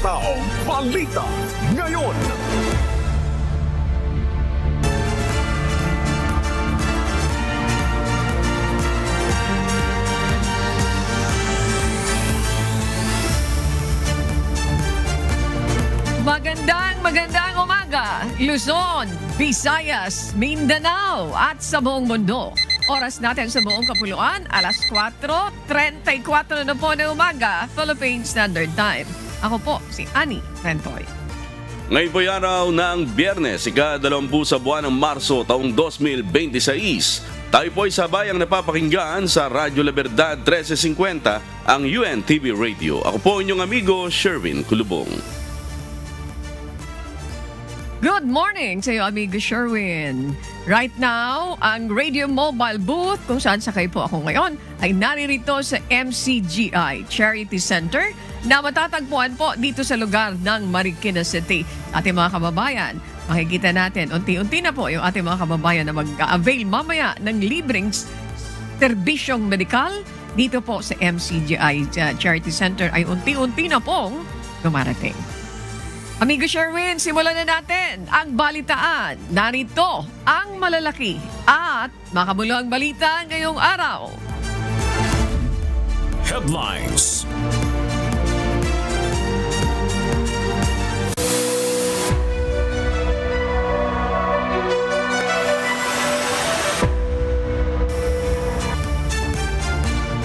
Hataw Balita ngayon. Magandang umaga, Luzon, Visayas, Mindanao at sa buong mundo. Oras natin sa buong kapuluan, alas 4:34 na po ng umaga, Philippine Standard Time. Ako po si Annie Rentoy. Ngayon po araw ng Biyernes, ika-20 sa buwan ng Marso taong 2026. Tayo po ay sabayang napapakinggan sa Radyo La Verdad 1350, ang UNTV Radio. Ako po inyong amigo, Sherwin Kulubong. Good morning sa iyo, amigo Sherwin. Right now, ang radio mobile booth kung saan sakay po ako ngayon ay naririto sa MCGI Charity Center na matatagpuan po dito sa lugar ng Marikina City. Ating mga kababayan, makikita natin unti-unti na po yung ating mga kababayan na mag-avail mamaya ng libreng serbisyong medikal dito po sa MCGI Charity Center ay unti-unti na pong dumarating. Amigo Sherwin, simulan na natin ang balitaan. Narito ang malalaki at makabuluhang balita ngayong araw. Headlines.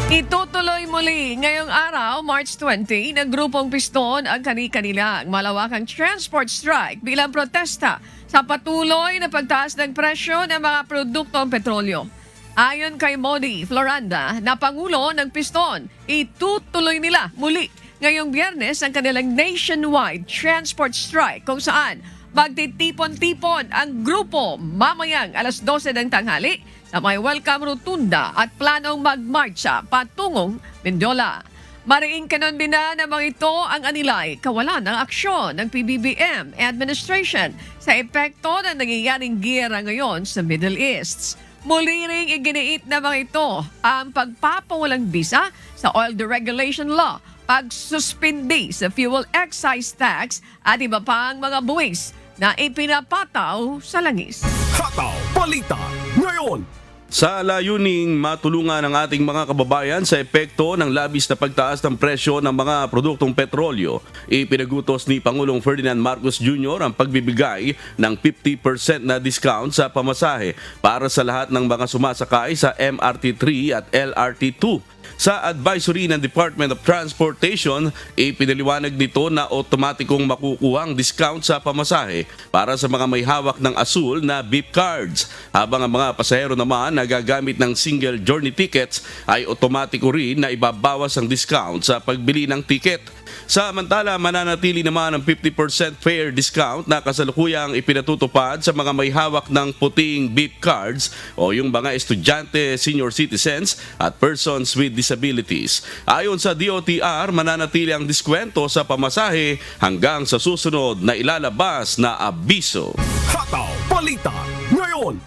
Itutuloy muli ngayong araw, March 20, ng Grupong Piston ang kani-kanilang malawakang transport strike bilang protesta sa patuloy na pagtaas ng presyo ng mga produktong petrolyo. Ayon kay Modi Floranda na Pangulo ng Piston, itutuloy nila muli ngayong Biyernes ang kanilang nationwide transport strike kung saan magtitipon-tipon ang grupo mamayang alas 12 ng tanghali sa may Welcome Rotunda at planong magmarcha patungong Mindiola. Mariing kanonbina ng mga ito ang anilay kawalan ng aksyon ng PBBM administration sa epekto ng nangyayaring giyera ngayon sa Middle East. Muli ring iginiit na mga ito ang pagpapawalang bisa sa oil deregulation law, pagsuspindi sa fuel excise tax at iba pang mga buwis na ipinapataw sa langis. Hataw Balita ngayon. Sa layuning matulungan ang ating mga kababayan sa epekto ng labis na pagtaas ng presyo ng mga produktong petrolyo, ipinagutos ni Pangulong Ferdinand Marcos Jr. ang pagbibigay ng 50% na discount sa pamasahe para sa lahat ng mga sumasakay sa MRT3 at LRT2. Sa advisory ng Department of Transportation, ipinaliwanag nito na otomatikong makukuha ang discount sa pamasahe para sa mga may hawak ng asul na beep cards, habang ang mga pasahero naman na gagamit ng single journey tickets ay otomatiko rin na ibabawas ang discount sa pagbili ng ticket. Samantala, mananatili naman ang 50% fare discount na kasalukuyang ipinatutupad sa mga may hawak ng puting beep cards o yung mga estudyante, senior citizens at persons with disabilities. Ayon sa DOTR, mananatili ang diskwento sa pamasahe hanggang sa susunod na ilalabas na abiso. Hataw Balita ngayon.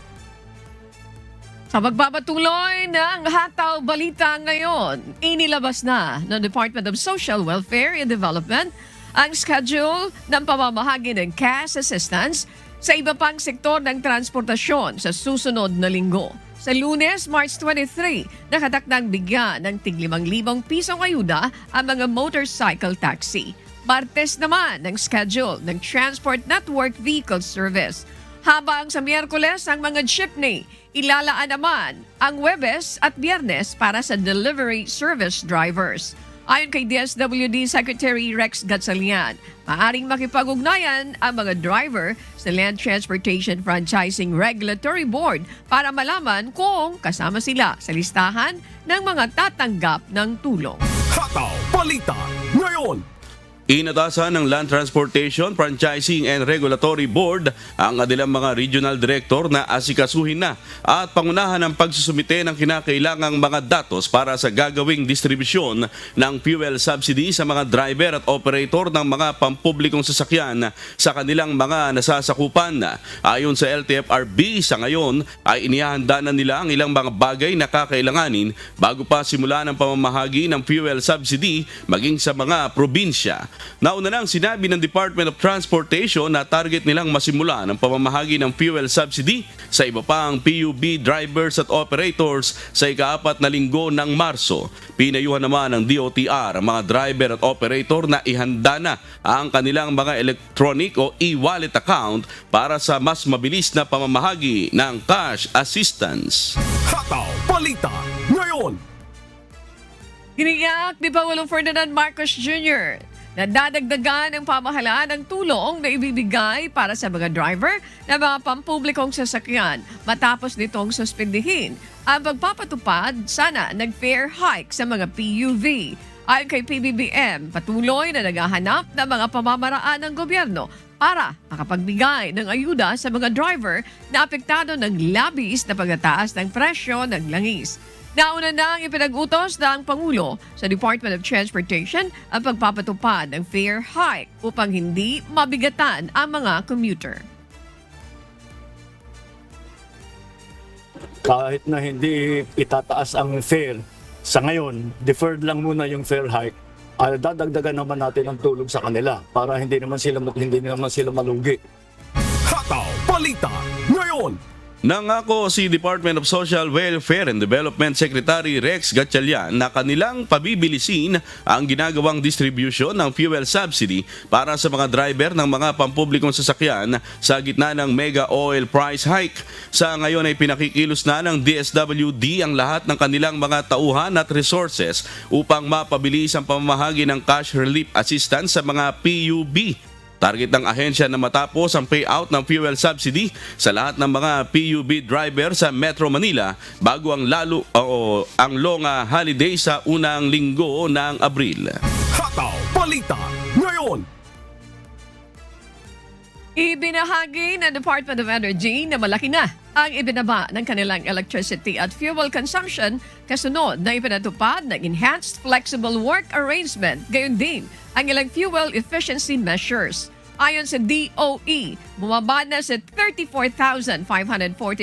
Sa magbabatuloy ng Hataw Balita ngayon, inilabas na ng Department of Social Welfare and Development ang schedule ng pamamahagi ng cash assistance sa iba pang sektor ng transportasyon sa susunod na linggo. Sa Lunes, March 23, nakatakdang bigyan ng tig-5,000 pisong ayuda ang mga motorcycle taxi. Martes naman ang schedule ng Transport Network Vehicle Service. Habang sa Miyerkules ang mga jeepney, ilalaan naman ang Huwebes at Biyernes para sa delivery service drivers. Ayon kay DSWD Secretary Rex Gatchalian, maaaring makipag-ugnayan ang mga driver sa Land Transportation Franchising Regulatory Board para malaman kung kasama sila sa listahan ng mga tatanggap ng tulong. Hataw Balita ngayon. Inatasan ng Land Transportation, Franchising and Regulatory Board ang kanilang mga regional director na asikasuhin na at pangunahan ang pagsusumite ng kinakailangang mga datos para sa gagawing distribusyon ng fuel subsidy sa mga driver at operator ng mga pampublikong sasakyan sa kanilang mga nasasakupan. Ayon sa LTFRB, sa ngayon ay inihahanda na nila ang ilang mga bagay na kakailanganin bago pa simula ng pamamahagi ng fuel subsidy maging sa mga probinsya. Nauna nang sinabi ng Department of Transportation na target nilang masimula ng pamamahagi ng fuel subsidy sa iba pang PUB drivers at operators sa ika-4 na linggo ng Marso. Pinayuhan naman ng DOTR ang mga driver at operator na ihanda na ang kanilang mga electronic o e-wallet account para sa mas mabilis na pamamahagi ng cash assistance. Hataw Balita ngayon. Tiniyak ni Pangulong Ferdinand Marcos Jr. na dadagdagan ang pamahalaan ng tulong na ibibigay para sa mga driver ng mga pampublikong sasakyan matapos nitong suspindihin ang pagpapatupad sana ng fare hike sa mga PUV. Ayon kay PBBM, patuloy na naghahanap ng mga pamamaraan ng gobyerno para makapagbigay ng ayuda sa mga driver na apektado ng labis na pagtataas ng presyo ng langis. Nauna nang ipinag-utos ng Pangulo sa Department of Transportation ang pagpapatupad ng fare hike upang hindi mabigatan ang mga commuter. Kahit na hindi itataas ang fare, sa ngayon, deferred lang muna yung fare hike, dadagdagan naman natin ang tulong sa kanila para hindi naman sila malugi. Hataw Balita ngayon. Nangako si Department of Social Welfare and Development Secretary Rex Gatchalian na kanilang pabibilisin ang ginagawang distribution ng fuel subsidy para sa mga driver ng mga pampublikong sasakyan sa gitna ng mega oil price hike. Sa ngayon ay pinakikilos na ng DSWD ang lahat ng kanilang mga tauhan at resources upang mapabilis ang pamamahagi ng cash relief assistance sa mga PUB. Target ng ahensya na matapos ang payout ng fuel subsidy sa lahat ng mga PUB driver sa Metro Manila bago ang long holiday sa unang linggo ng Abril. Hataw Balita ngayon. Ibinahagi ng Department of Energy na malaki na ang ibinaba ng kanilang electricity at fuel consumption kasunod na ipinatupad ng Enhanced Flexible Work Arrangement, gayon din ang ilang fuel efficiency measures. Ayon sa DOE, bumaba na sa 34,540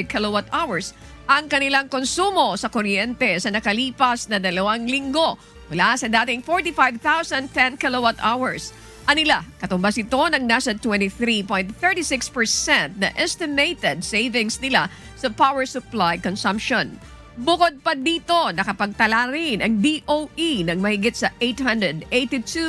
kilowatt-hours ang kanilang konsumo sa kuryente sa nakalipas na 2 linggo mula sa dating 45,010 kilowatt-hours. Anila, katumbas ito ng nasa 23.36% na estimated savings nila sa power supply consumption. Bukod pa dito, nakapagtala rin ang DOE ng mahigit sa 882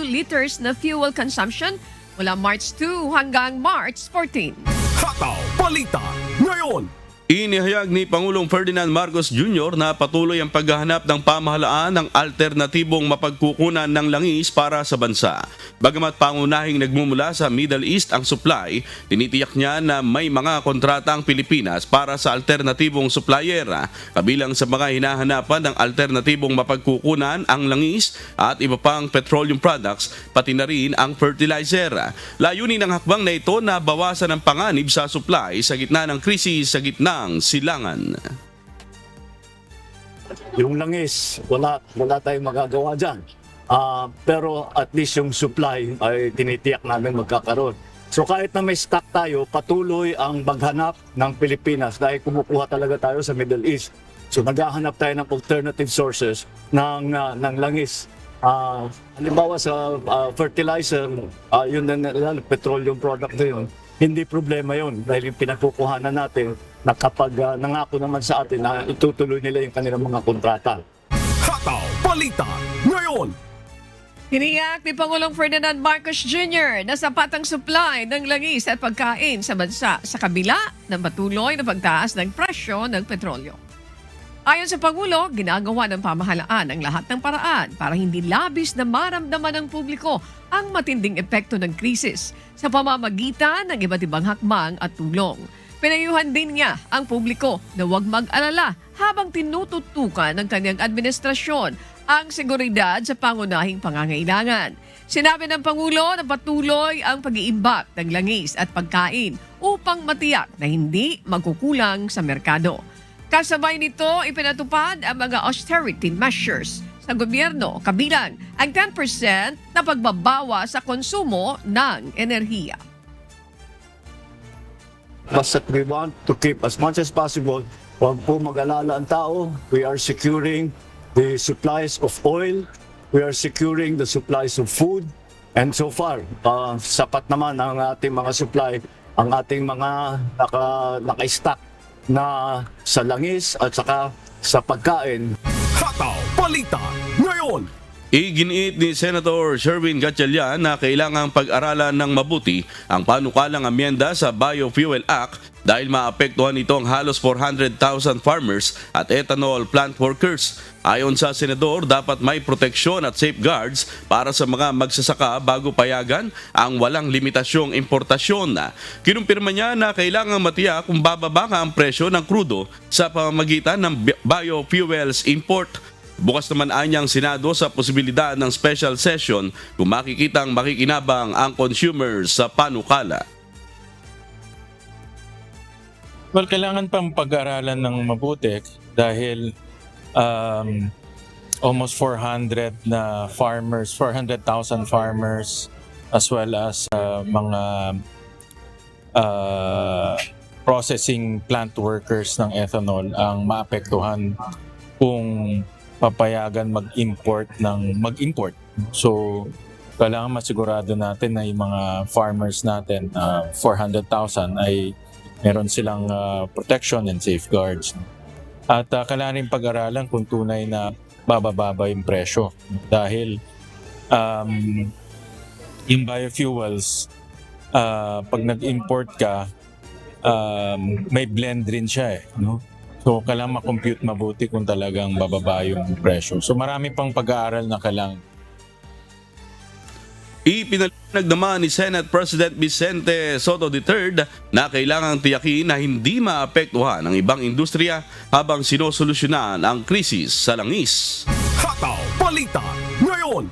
liters na fuel consumption mula March 2 hanggang March 14. Hataw Balita ngayon. Inihayag ni Pangulong Ferdinand Marcos Jr. na patuloy ang paghahanap ng pamahalaan ng alternatibong mapagkukunan ng langis para sa bansa. Bagamat pangunahing nagmumula sa Middle East ang supply, tinitiyak niya na may mga kontrata ang Pilipinas para sa alternatibong supplier, kabilang sa mga hinahanapan ng alternatibong mapagkukunan ang langis at iba pang petroleum products, pati na rin ang fertilizer. Layunin ng hakbang na ito na bawasan ang panganib sa supply sa gitna ng krisis sa gitna ng silangan. Yung langis, wala tayong magagawa dyan. Pero at least yung supply ay tinitiyak namin magkakaroon. So kahit na may stock tayo, patuloy ang maghanap ng Pilipinas dahil kumukuha talaga tayo sa Middle East. So naghahanap tayo ng alternative sources ng langis. Halimbawa sa fertilizer, yun na petroleum product na yun, hindi problema yun dahil yung pinagkukuhanan natin na kapag nangako naman sa atin na itutuloy nila yung kanilang mga kontrata. Hataw Balita ngayon. Tiniyak ni Pangulong Ferdinand Marcos Jr. na sapat ang supply ng langis at pagkain sa bansa sa kabila ng patuloy na pagtaas ng presyo ng petrolyo. Ayon sa Pangulo, ginagawa ng pamahalaan ang lahat ng paraan para hindi labis na maramdaman ng publiko ang matinding epekto ng krisis sa pamamagitan ng iba't ibang hakbang at tulong. Pinayuhan din niya ang publiko na huwag mag-alala habang tinututukan ng kanyang administrasyon ang seguridad sa pangunahing pangangailangan. Sinabi ng Pangulo na patuloy ang pag-iimbak ng langis at pagkain upang matiyak na hindi magkukulang sa merkado. Kasabay nito, ipinatupad ang mga austerity measures sa gobyerno kabilang ang 10% na pagbabawa sa konsumo ng enerhiya. Basta we want to keep as much as possible, huwag po mag-alala ang tao. We are securing the supplies of oil, we are securing the supplies of food, And so far, sapat naman ang ating mga supply, ang ating mga naka-stock na sa langis at saka sa pagkain. Hataw Balita ngayon. Iginiit ni Senator Sherwin Gatchalian na kailangang pag-aralan ng mabuti ang panukalang amyenda sa Biofuel Act dahil maapektuhan nito ang halos 400,000 farmers at ethanol plant workers. Ayon sa Senador, dapat may proteksyon at safeguards para sa mga magsasaka bago payagan ang walang limitasyong importasyon. Kinumpirma niya na kailangang matiyak kung bababa ang presyo ng krudo sa pamamagitan ng biofuels import. Bukas naman anyang Senado sa posibilidad ng special session kung makikitang makikinabang ang consumers sa panukala. Well, kailangan pang pag-aralan ng mabuti dahil almost 400,000 farmers as well as mga processing plant workers ng ethanol ang maapektuhan kung papayagan mag-import. So, kailangan masigurado natin na yung mga farmers natin, 400,000 ay meron silang protection and safeguards. At kailangan rin pag-aralan kung tunay na bababa yung presyo. Dahil yung biofuels, pag nag-import ka, may blend rin siya no? So, kailangan ma-compute mabuti kung talagang bababa yung presyo. So, marami pang pag-aaral na kailangan. Ipinaliwanag naman ni Senate President Vicente Soto III na kailangang tiyakin na hindi maapektuhan ang ibang industriya habang sinosolusyonan ang krisis sa langis. Hataw Balita ngayon.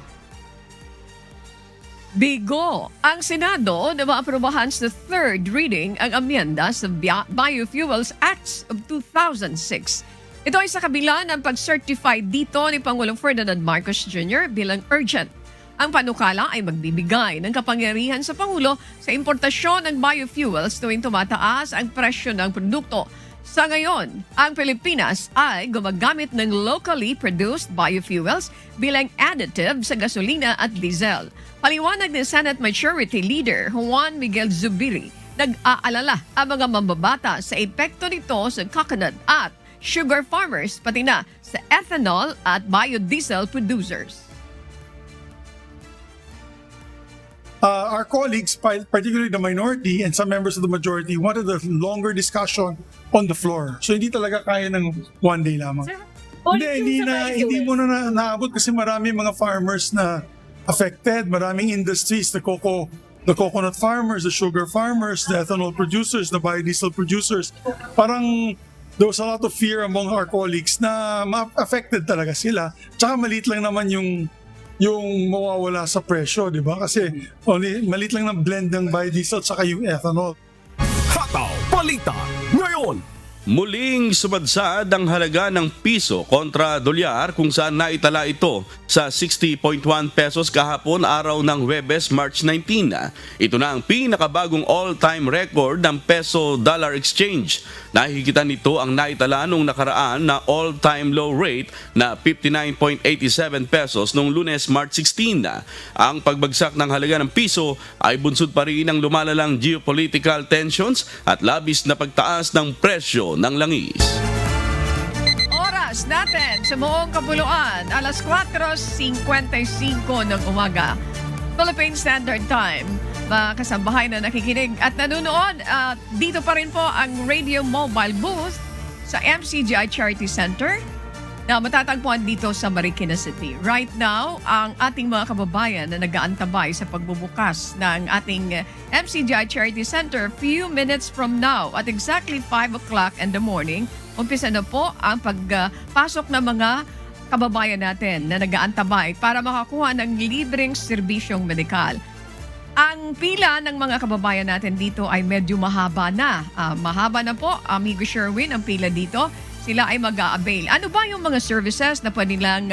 Bigo ang Senado na maaprubahan sa third reading ang amyenda sa Biofuels Acts of 2006. Ito ay sa kabila ng pag-certify dito ni Pangulong Ferdinand Marcos Jr. bilang urgent. Ang panukala ay magbibigay ng kapangyarihan sa Pangulo sa importasyon ng biofuels tuwing tumataas ang presyo ng produkto. Sa ngayon, ang Pilipinas ay gumagamit ng locally produced biofuels bilang additive sa gasolina at diesel. Paliwanag ni Senate Majority Leader Juan Miguel Zubiri, nag-aalala ang mga mambabata sa epekto nito sa coconut at sugar farmers pati na sa ethanol at biodiesel producers. Our colleagues, particularly the minority and some members of the majority, wanted a longer discussion on the floor. So hindi talaga kaya ng one day lamang. Hindi mo na naabot kasi marami mga farmers na affected, maraming industries, the coconut farmers, the sugar farmers, the ethanol producers, the biodiesel producers. Parang there was a lot of fear among our colleagues na affected talaga sila. Tsaka maliit lang naman yung mawawala sa presyo, di ba? Kasi maliit lang ng blend ng biodiesel at saka yung ethanol. Hataw Balita ngayon. Muling sumadsad ang halaga ng piso kontra dolyar kung saan naitala ito sa 60.1 pesos kahapon araw ng Huwebes, March 19. Ito na ang pinakabagong all-time record ng peso-dollar exchange. Nahihigitan nito ang naitala nung nakaraan na all-time low rate na 59.87 pesos noong Lunes, March 16. Ang pagbagsak ng halaga ng piso ay bunsod pa rin ng lumalalang geopolitical tensions at labis na pagtaas ng presyo ng langis. Oras natin sa buong kapuluan, alas 4:55 ng umaga. Philippine Standard Time. Mga kasambahay na nakikinig at nanonood, dito pa rin po ang radio mobile booth sa MCGI Charity Center na matatagpuan dito sa Marikina City. Right now, ang ating mga kababayan na nag-aantabay sa pagbubukas ng ating MCGI Charity Center few minutes from now at exactly 5 o'clock in the morning, umpisa na po ang pagpasok ng mga kababayan natin na nag-aantabay para makakuha ng libreng serbisyong medikal. Ang pila ng mga kababayan natin dito ay medyo mahaba na. Mahaba na po, Amigo Sherwin, ang pila dito. Sila ay mag-a-avail. Ano ba yung mga services na pwede nilang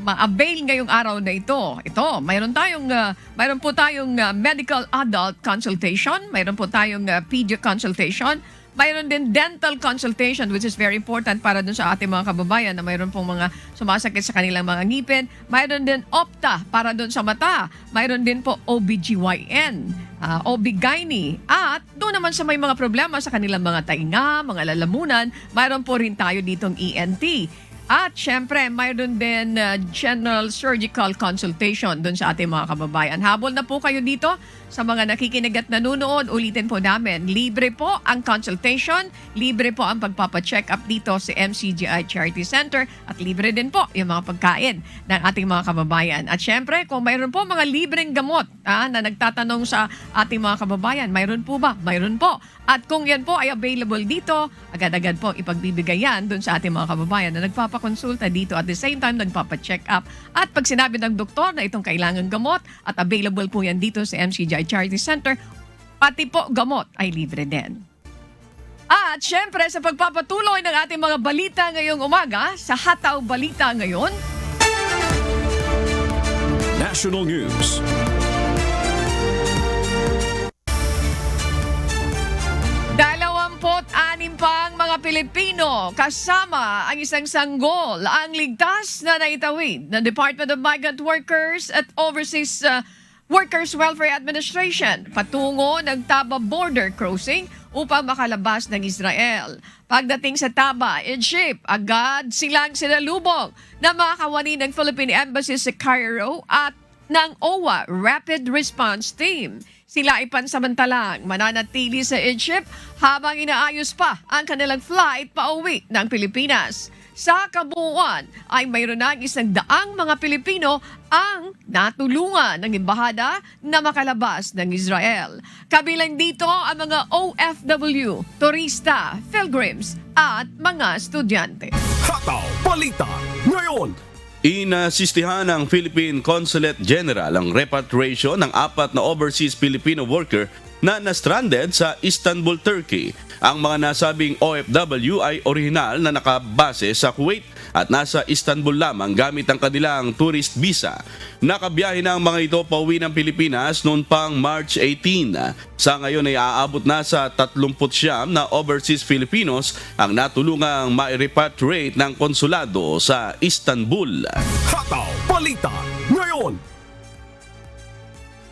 ma-avail ngayong araw na ito? Ito, mayroon po tayong medical adult consultation, mayroon po tayong pedio consultation, Mayroon din dental consultation, which is very important para dun sa ating mga kababayan na mayroon pong mga sumasakit sa kanilang mga ngipin. Mayroon din opta para dun sa mata. Mayroon din po OBGYN, OB-GYN. At doon naman sa may mga problema sa kanilang mga tainga, mga lalamunan, mayroon po rin tayo ditong ENT. At syempre, mayroon din general surgical consultation doon sa ating mga kababayan. Habol na po kayo dito sa mga nakikinig at nanonood. Ulitin po namin, libre po ang consultation, libre po ang pagpapacheck up dito sa MCGI Charity Center at libre din po yung mga pagkain ng ating mga kababayan. At syempre, kung mayroon po mga libreng gamot na nagtatanong sa ating mga kababayan, mayroon po ba? Mayroon po. At kung yan po ay available dito, agad-agad po ipagbibigay yan doon sa ating mga kababayan na nagpapakonsulta dito at the same time nagpapacheck up. At pag sinabi ng doktor na itong kailangan gamot at available po yan dito sa MCGI Charity Center, pati po gamot ay libre din. At syempre sa pagpapatuloy ng ating mga balita ngayong umaga, sa Hataw Balita ngayon, National News. Anim pang mga Pilipino kasama ang isang sanggol ang ligtas na naitawid ng Department of Migrant Workers at Overseas Workers Welfare Administration patungo ng Taba border crossing upang makalabas ng Israel. Pagdating sa Taba, Egypt, agad silang sinalubong na mga kawani ng Philippine Embassy sa Cairo at ng OWA Rapid Response Team. Sila ay pansamantalang mananatili sa Egypt habang inaayos pa ang kanilang flight pauwi ng Pilipinas. Sa kabuuan ay mayroon ng 100 mga Pilipino ang natulungan ng embahada na makalabas ng Israel. Kabilang dito ang mga OFW, turista, pilgrims at mga estudyante. Hataw Balita ngayon. Inasistihan ng Philippine Consulate General ang repatriation ng 4 na overseas Filipino worker na na-stranded sa Istanbul, Turkey. Ang mga nasabing OFW ay orihinal na nakabase sa Kuwait at nasa Istanbul lamang gamit ang kanilang tourist visa. Nakabiyahe na ang mga ito pauwi ng Pilipinas noon pang March 18. Sa ngayon ay aabot na sa 39 na overseas Filipinos ang natulungang ma-repatriate ng konsulado sa Istanbul. Hataw Balita ngayon.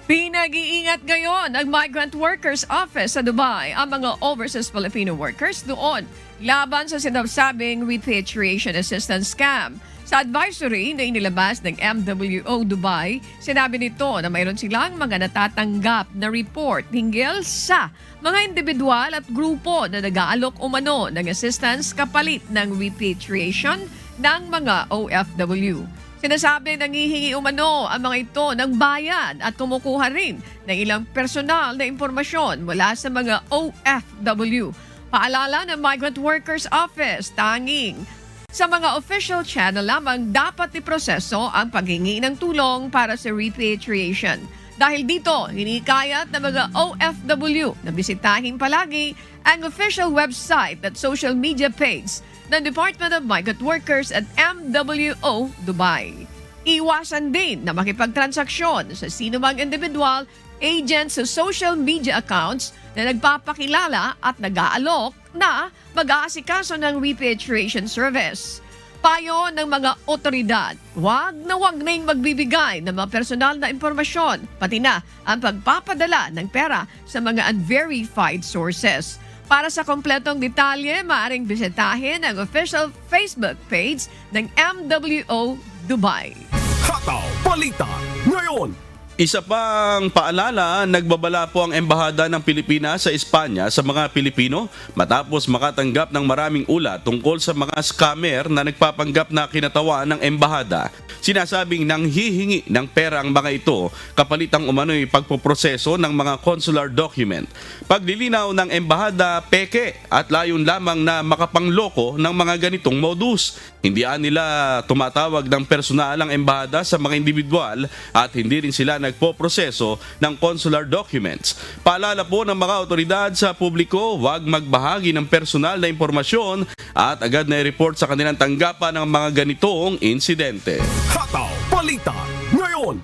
Pinag-iingat ngayon ang Migrant Workers Office sa Dubai ang mga overseas Filipino workers doon laban sa sinasabing repatriation assistance scam. Sa advisory na inilabas ng MWO Dubai, sinabi nito na mayroon silang mga natatanggap na report hinggil sa mga individual at grupo na nag-aalok umano ng assistance kapalit ng repatriation ng mga OFW. Sinasabi nanghihingi umano ang mga ito ng bayan at kumukuha rin ng ilang personal na impormasyon mula sa mga OFW. Paalala ng Migrant Workers Office, tanging sa mga official channel lamang dapat iproseso ang paghingi ng tulong para sa repatriation. Dahil dito, hinikayat ng mga OFW na bisitahin palagi ang official website at social media page ng Department of Migrant Workers at MWO Dubai. Iwasan din na makipagtransaksyon sa sinumang individual, agent sa social media accounts na nagpapakilala at nag-aalok na mag-aasikaso ng repatriation service. Payo ng mga otoridad, wag na magbibigay ng mga personal na impormasyon, pati na ang pagpapadala ng pera sa mga unverified sources. Para sa kompletong detalye, maaaring bisitahin ang official Facebook page ng MWO Dubai. Hataw Balita ngayon. Isa pang paalala, nagbabala po ang Embahada ng Pilipinas sa Espanya sa mga Pilipino matapos makatanggap ng maraming ulat tungkol sa mga scammer na nagpapanggap na kinatawan ng Embahada. Sinasabing nanghihingi ng pera ang mga ito kapalit ang umano'y pagpoproseso ng mga consular document. Paglilinaw ng Embahada, peke at layon lamang na makapangloko ng mga ganitong modus. Hindi nila tumatawag ng personal ang Embahada sa mga individual at hindi rin sila nagpoproseso ng consular documents. Paalala po ng mga otoridad sa publiko, huwag magbahagi ng personal na impormasyon at agad na i-report sa kanilang tanggapan ng mga ganitong insidente. Hataw Balita ngayon.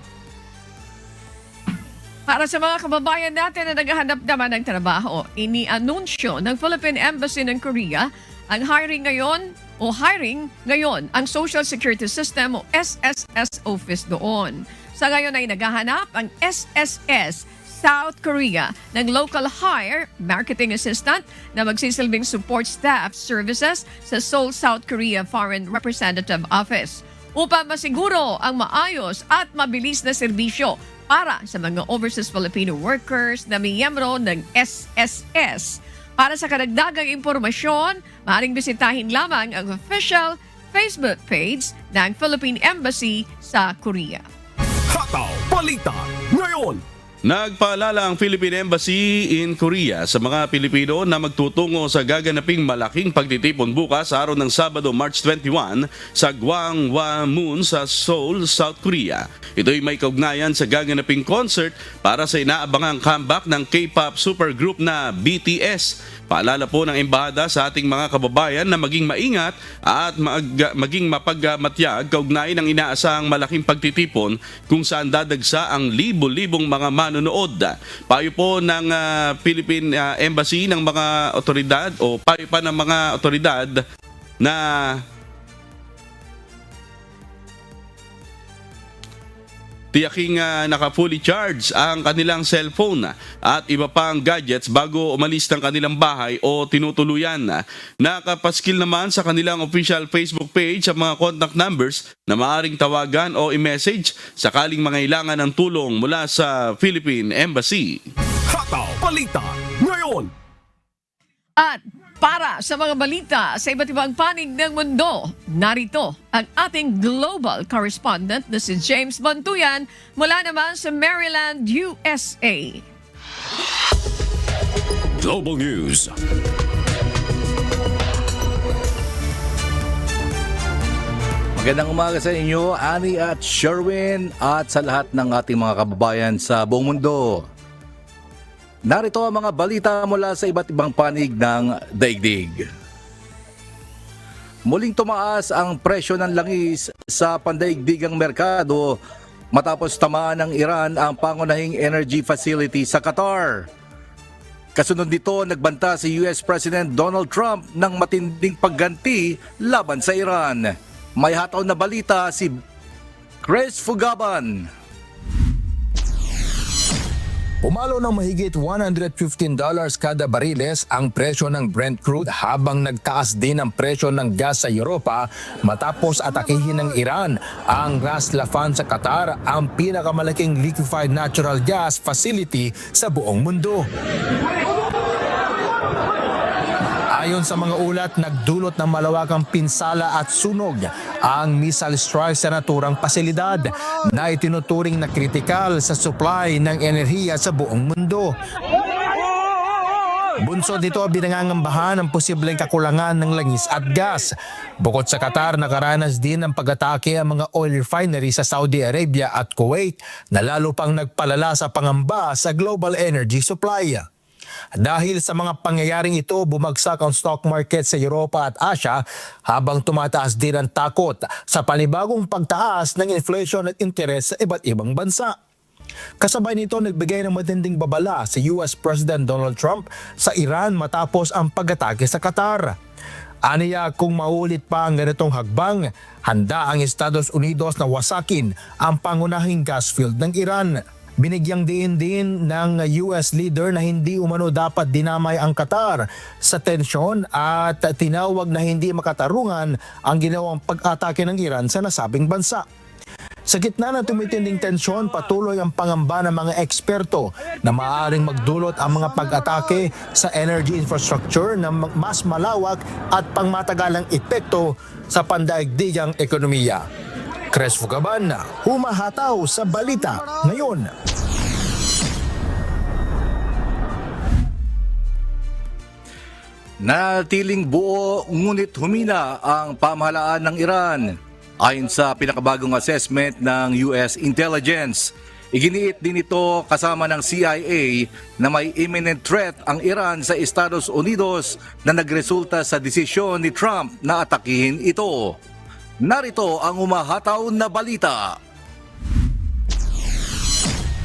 Para sa mga kababayan natin na naghahanap naman ng trabaho, inianunsyo ng Philippine Embassy ng Korea ang hiring ngayon ang Social Security System o SSS office doon. Sa ngayon ay naghahanap ang SSS South Korea ng local hire marketing assistant na magsisilbing support staff services sa Seoul, South Korea Foreign Representative Office upang masiguro ang maayos at mabilis na serbisyo para sa mga overseas Filipino workers na miyembro ng SSS. Para sa karagdagang impormasyon, maaaring bisitahin lamang ang official Facebook page ng Philippine Embassy sa Korea. Hataw Balita ngayon. Nagpaalala ang Philippine Embassy in Korea sa mga Pilipino na magtutungo sa gaganaping malaking pagtitipon bukas sa araw ng Sabado, March 21 sa Gwanghwamun sa Seoul, South Korea. Ito'y may kaugnayan sa gaganaping concert para sa inaabangang comeback ng K-pop supergroup na BTS. Paalala po ng embahada sa ating mga kababayan na maging maingat at maging mapagmatyag kaugnay ng inaasahang malaking pagtitipon kung saan dadagsa ang libo-libong mga manonood. Payo po ng Philippine Embassy ng mga otoridad o payo pa ng mga otoridad na tiyaking naka-fully charge ang kanilang cellphone at iba pang gadgets bago umalis ng kanilang bahay o tinutuluyan. Nakapaskil naman sa kanilang official Facebook page ang mga contact numbers na maaaring tawagan o i-message sakaling mangailangan ng tulong mula sa Philippine Embassy. Hataw Balita ngayon. At para sa mga balita sa iba't ibang panig ng mundo, narito ang ating global correspondent na si James Bantuyan mula naman sa Maryland, USA. Global News. Magandang umaga sa inyo, Ani at Sherwin, at sa lahat ng ating mga kababayan sa buong mundo. Narito ang mga balita mula sa iba't ibang panig ng daigdig. Muling tumaas ang presyo ng langis sa pandaigdigang merkado matapos tamaan ng Iran ang pangunahing energy facility sa Qatar. Kasunod nito, nagbanta si US President Donald Trump ng matinding pagganti laban sa Iran. May hataw na balita si Chris Fugaban. Pumalo ng mahigit $115 kada bariles ang presyo ng Brent crude habang nagtaas din ang presyo ng gas sa Europa matapos atakihin ng Iran ang Ras Laffan sa Qatar, ang pinakamalaking liquefied natural gas facility sa buong mundo. Ayon sa mga ulat, nagdulot ng malawakang pinsala at sunog ang missile strike sa naturang pasilidad na itinuturing na kritikal sa supply ng enerhiya sa buong mundo. Bunsod nito, binangangambahan ang posibleng kakulangan ng langis at gas. Bukod sa Qatar, nakaranas din ng pag-atake ang mga oil refinery sa Saudi Arabia at Kuwait na lalo pang nagpalala sa pangamba sa global energy supply. Dahil sa mga pangyayaring ito, bumagsak ang stock market sa Europa at Asia habang tumataas din ang takot sa panibagong pagtaas ng inflation at interes sa iba't ibang bansa. Kasabay nito, nagbigay ng matinding babala si US President Donald Trump sa Iran matapos ang pag-atake sa Qatar. Aniya, kung maulit pa ang ganitong hagbang, handa ang Estados Unidos na wasakin ang pangunahing gas field ng Iran. Binigyang diin din ng US leader na hindi umano dapat dinamay ang Qatar sa tensyon at tinawag na hindi makatarungan ang ginawang pag-atake ng Iran sa nasabing bansa. Sa gitna ng tumitinding tensyon, patuloy ang pangamba ng mga eksperto na maaaring magdulot ang mga pag-atake sa energy infrastructure na mas malawak at pangmatagalang epekto sa pandaigdigang ekonomiya. Chris Fugaban, humahataw sa balita ngayon. Natiling buo ngunit humina ang pamahalaan ng Iran. Ayon sa pinakabagong assessment ng US intelligence, iginiit din ito kasama ng CIA na may imminent threat ang Iran sa Estados Unidos na nagresulta sa desisyon ni Trump na atakihin ito. Narito ang umahataw na balita.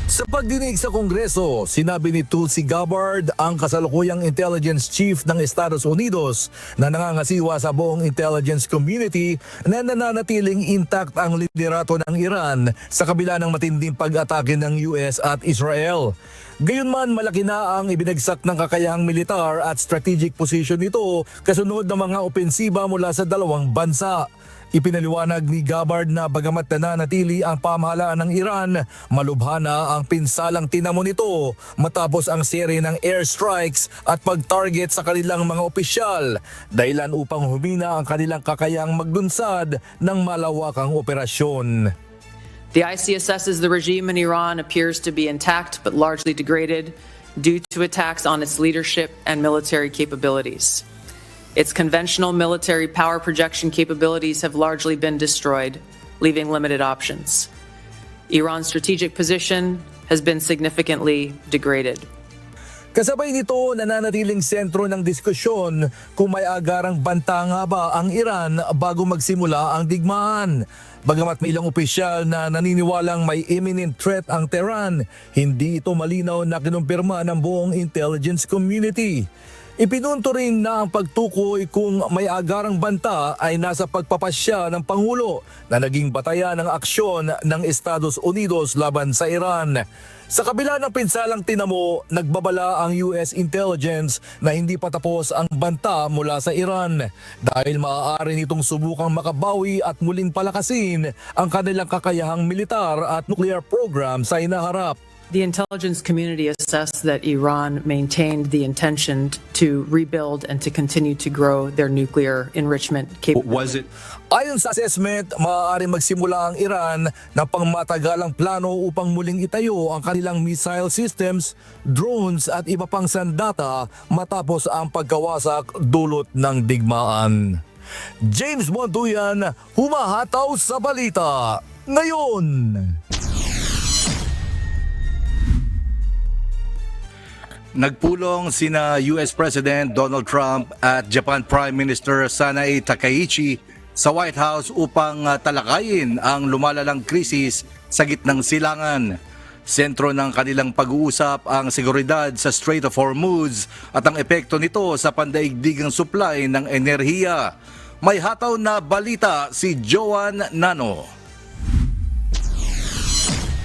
Sa pagdinig sa Kongreso, sinabi ni Tulsi Gabbard, ang kasalukuyang intelligence chief ng Estados Unidos, na nangangasiwa sa buong intelligence community na nananatiling intact ang liderato ng Iran sa kabila ng matinding pag-atake ng US at Israel. Gayunman, malaki na ang ibinagsak ng kakayahang militar at strategic position nito kasunod ng mga opensiba mula sa dalawang bansa. Ipinaliwanag ni Gabbard na bagamat nananatili ang pamahalaan ng Iran, malubha na ang pinsalang tinamo nito matapos ang serye ng airstrikes at pag-target sa kanilang mga opisyal, dahilan upang humina ang kanilang kakayahang maglunsad ng malawakang operasyon. The IC assesses the regime in Iran appears to be intact but largely degraded due to attacks on its leadership and military capabilities. Its conventional military power projection capabilities have largely been destroyed, leaving limited options. Iran's strategic position has been significantly degraded. Kasabay nito, nananatiling sentro ng diskusyon kung may agarang banta nga ba ang Iran bago magsimula ang digmaan. Bagamat may ilang opisyal na naniniwalang may imminent threat ang Tehran, hindi ito malinaw na kinumpirma ng buong intelligence community. Ipinunto rin na ang pagtukoy kung may agarang banta ay nasa pagpapasya ng Pangulo na naging batayan ng aksyon ng Estados Unidos laban sa Iran. Sa kabila ng pinsalang tinamo, nagbabala ang US intelligence na hindi pa tapos ang banta mula sa Iran dahil maaari nitong subukang makabawi at muling palakasin ang kanilang kakayahang militar at nuclear program sa inaharap. The intelligence community assessed that Iran maintained the intention to rebuild and to continue to grow their nuclear enrichment capability. Ayon sa assessment, maaaring magsimula ang Iran ng pangmatagalang plano upang muling itayo ang kanilang missile systems, drones at iba pang sandata matapos ang pagkawasak dulot ng digmaan. James Montuyan, humahataw sa balita ngayon. Nagpulong sina US President Donald Trump at Japan Prime Minister Sanae Takaichi sa White House upang talakayin ang lumalalang krisis sa gitnang silangan. Sentro ng kanilang pag-uusap ang seguridad sa Strait of Hormuz at ang epekto nito sa pandaigdigang supply ng enerhiya. May hataw na balita si Joan Nano.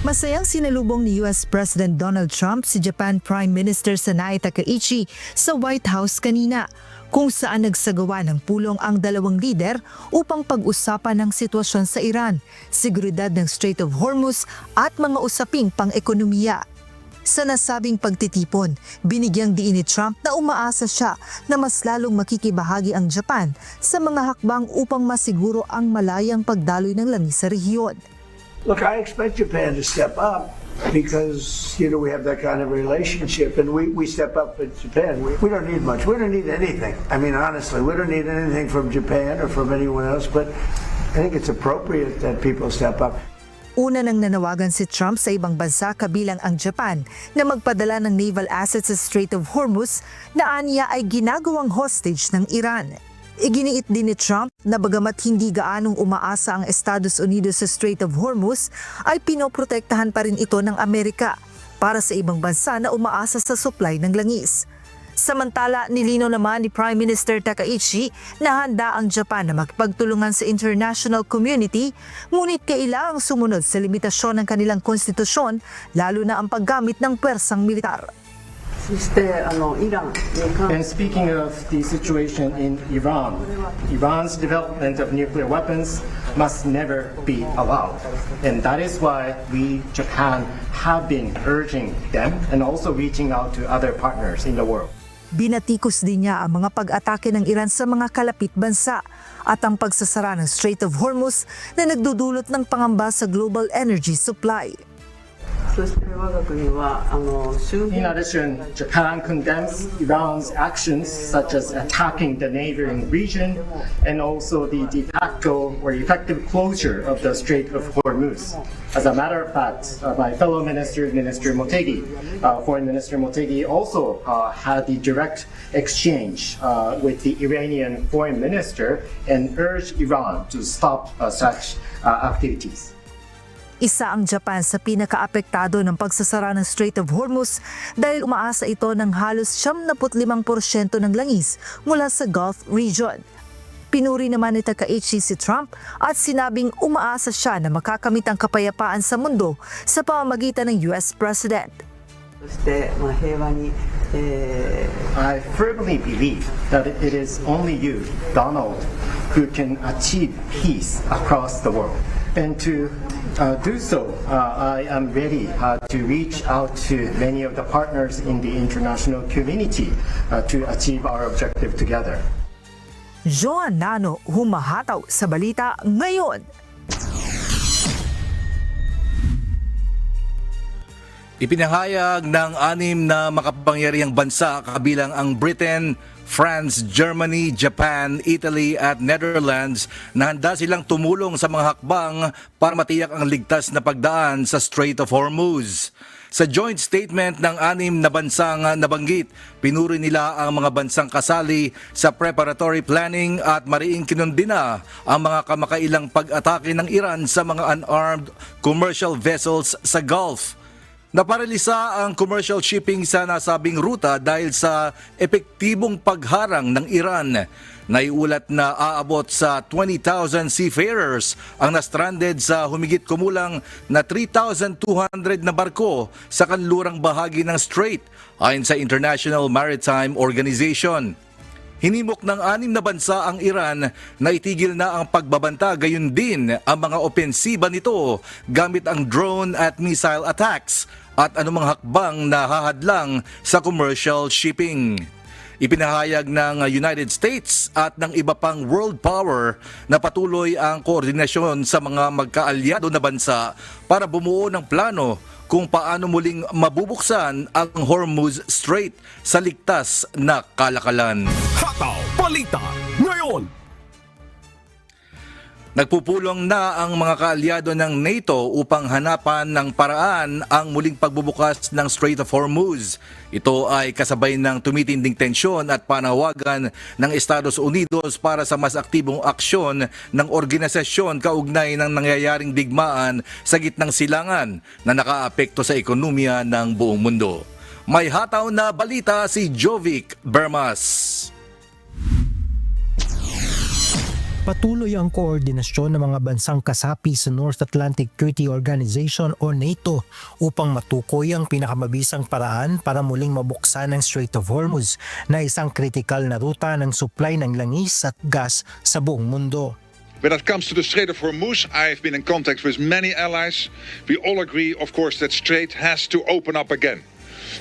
Masayang sinalubong ni US President Donald Trump si Japan Prime Minister Sanae Takaichi sa White House kanina, kung saan nagsagawa ng pulong ang dalawang lider upang pag-usapan ang sitwasyon sa Iran, seguridad ng Strait of Hormuz at mga usaping pang-ekonomiya. Sa nasabing pagtitipon, binigyang diin ni Trump na umaasa siya na mas lalong makikibahagi ang Japan sa mga hakbang upang masiguro ang malayang pagdaloy ng langis sa rehiyon. Look, I expect Japan to step up because, we have that kind of relationship, and we step up with Japan. We don't need much. We don't need anything. I mean, honestly, we don't need anything from Japan or from anyone else, but I think it's appropriate that people step up. Una nang nanawagan si Trump sa ibang bansa kabilang ang Japan na magpadala ng naval assets sa Strait of Hormuz na aniya ay ginagawang hostage ng Iran. Iginiit din ni Trump na bagamat hindi gaanong umaasa ang Estados Unidos sa Strait of Hormuz, ay pinoprotektahan pa rin ito ng Amerika para sa ibang bansa na umaasa sa supply ng langis. Samantala, nilinaw naman ni Prime Minister Takaichi na handa ang Japan na makipagtulungan sa international community, ngunit kailangang sumunod sa limitasyon ng kanilang konstitusyon, lalo na ang paggamit ng pwersang militar. And speaking of the situation in Iran, Iran's development of nuclear weapons must never be allowed. And that is why we, Japan, have been urging them and also reaching out to other partners in the world. Binatikos din niya ang mga pag-atake ng Iran sa mga kalapit bansa at ang pagsasara ng Strait of Hormuz na nagdudulot ng pangamba sa global energy supply. In addition, Japan condemns Iran's actions such as attacking the neighboring region and also the de facto or effective closure of the Strait of Hormuz. As a matter of fact, my fellow minister, Foreign Minister Motegi, also had the direct exchange with the Iranian Foreign Minister and urged Iran to stop such activities. Isa ang Japan sa pinakaapektado ng pagsasara ng Strait of Hormuz dahil umaasa ito ng halos 75% ng langis mula sa Gulf region. Pinuri naman ni Takaichi si Trump at sinabing umaasa siya na makakamit ang kapayapaan sa mundo sa pamamagitan ng US President. I firmly believe that it is only you, Donald, who can achieve peace across the world. And to do so, I am ready to reach out to many of the partners in the international community to achieve our objective together. Joan Nano, humahataw sa balita ngayon. Ipinahayag ng 6 na makapangyarihang bansa kabilang ang Britain, France, Germany, Japan, Italy at Netherlands na handa silang tumulong sa mga hakbang para matiyak ang ligtas na pagdaan sa Strait of Hormuz. Sa joint statement ng 6 na bansang nabanggit, pinuri nila ang mga bansang kasali sa preparatory planning at mariing kinundina ang mga kamakailang pag-atake ng Iran sa mga unarmed commercial vessels sa Gulf. Naparalisa ang commercial shipping sa nasabing ruta dahil sa epektibong pagharang ng Iran. Naiulat na aabot sa 20,000 seafarers ang na-stranded sa humigit kumulang na 3,200 na barko sa kanlurang bahagi ng strait ayon sa International Maritime Organization. Hinimok ng 6 na bansa ang Iran na itigil na ang pagbabanta, gayon din ang mga opensiba nito gamit ang drone at missile attacks at anumang hakbang na hahadlang sa commercial shipping. Ipinahayag ng United States at ng iba pang world power na patuloy ang koordinasyon sa mga magkaalyado na bansa para bumuo ng plano kung paano muling mabubuksan ang Hormuz Strait sa ligtas na kalakalan. Hataw Balita ngayon. Nagpupulong na ang mga kaalyado ng NATO upang hanapan ng paraan ang muling pagbubukas ng Strait of Hormuz. Ito ay kasabay ng tumitinding tensyon at panawagan ng Estados Unidos para sa mas aktibong aksyon ng organisasyon kaugnay ng nangyayaring digmaan sa gitnang silangan na nakaapekto sa ekonomiya ng buong mundo. May hataw na balita si Jovic Bermas. Patuloy ang koordinasyon ng mga bansang kasapi sa North Atlantic Treaty Organization o NATO upang matukoy ang pinakamabisang paraan para muling mabuksan ang Strait of Hormuz na isang kritikal na ruta ng supply ng langis at gas sa buong mundo. When it comes to the Strait of Hormuz, I've been in contact with many allies. We all agree, of course, that strait has to open up again.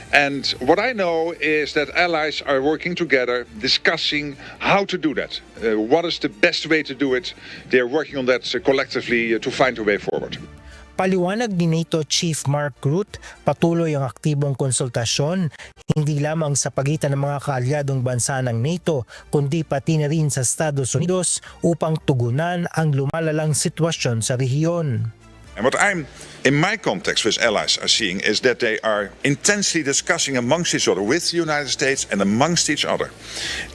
And what I know is that allies are working together, discussing how to do that. What is the best way to do it? They are working on that collectively to find a way forward. Paliwanag ni NATO Chief Mark Rutte, patuloy ang aktibong konsultasyon hindi lamang sa pagitan ng mga kaalyadong bansa ng NATO kundi pati na rin sa Estados Unidos upang tugunan ang lumalalang sitwasyon sa rehiyon. And what I'm, in my context with allies, are seeing is that they are intensely discussing amongst each other, with the United States and amongst each other,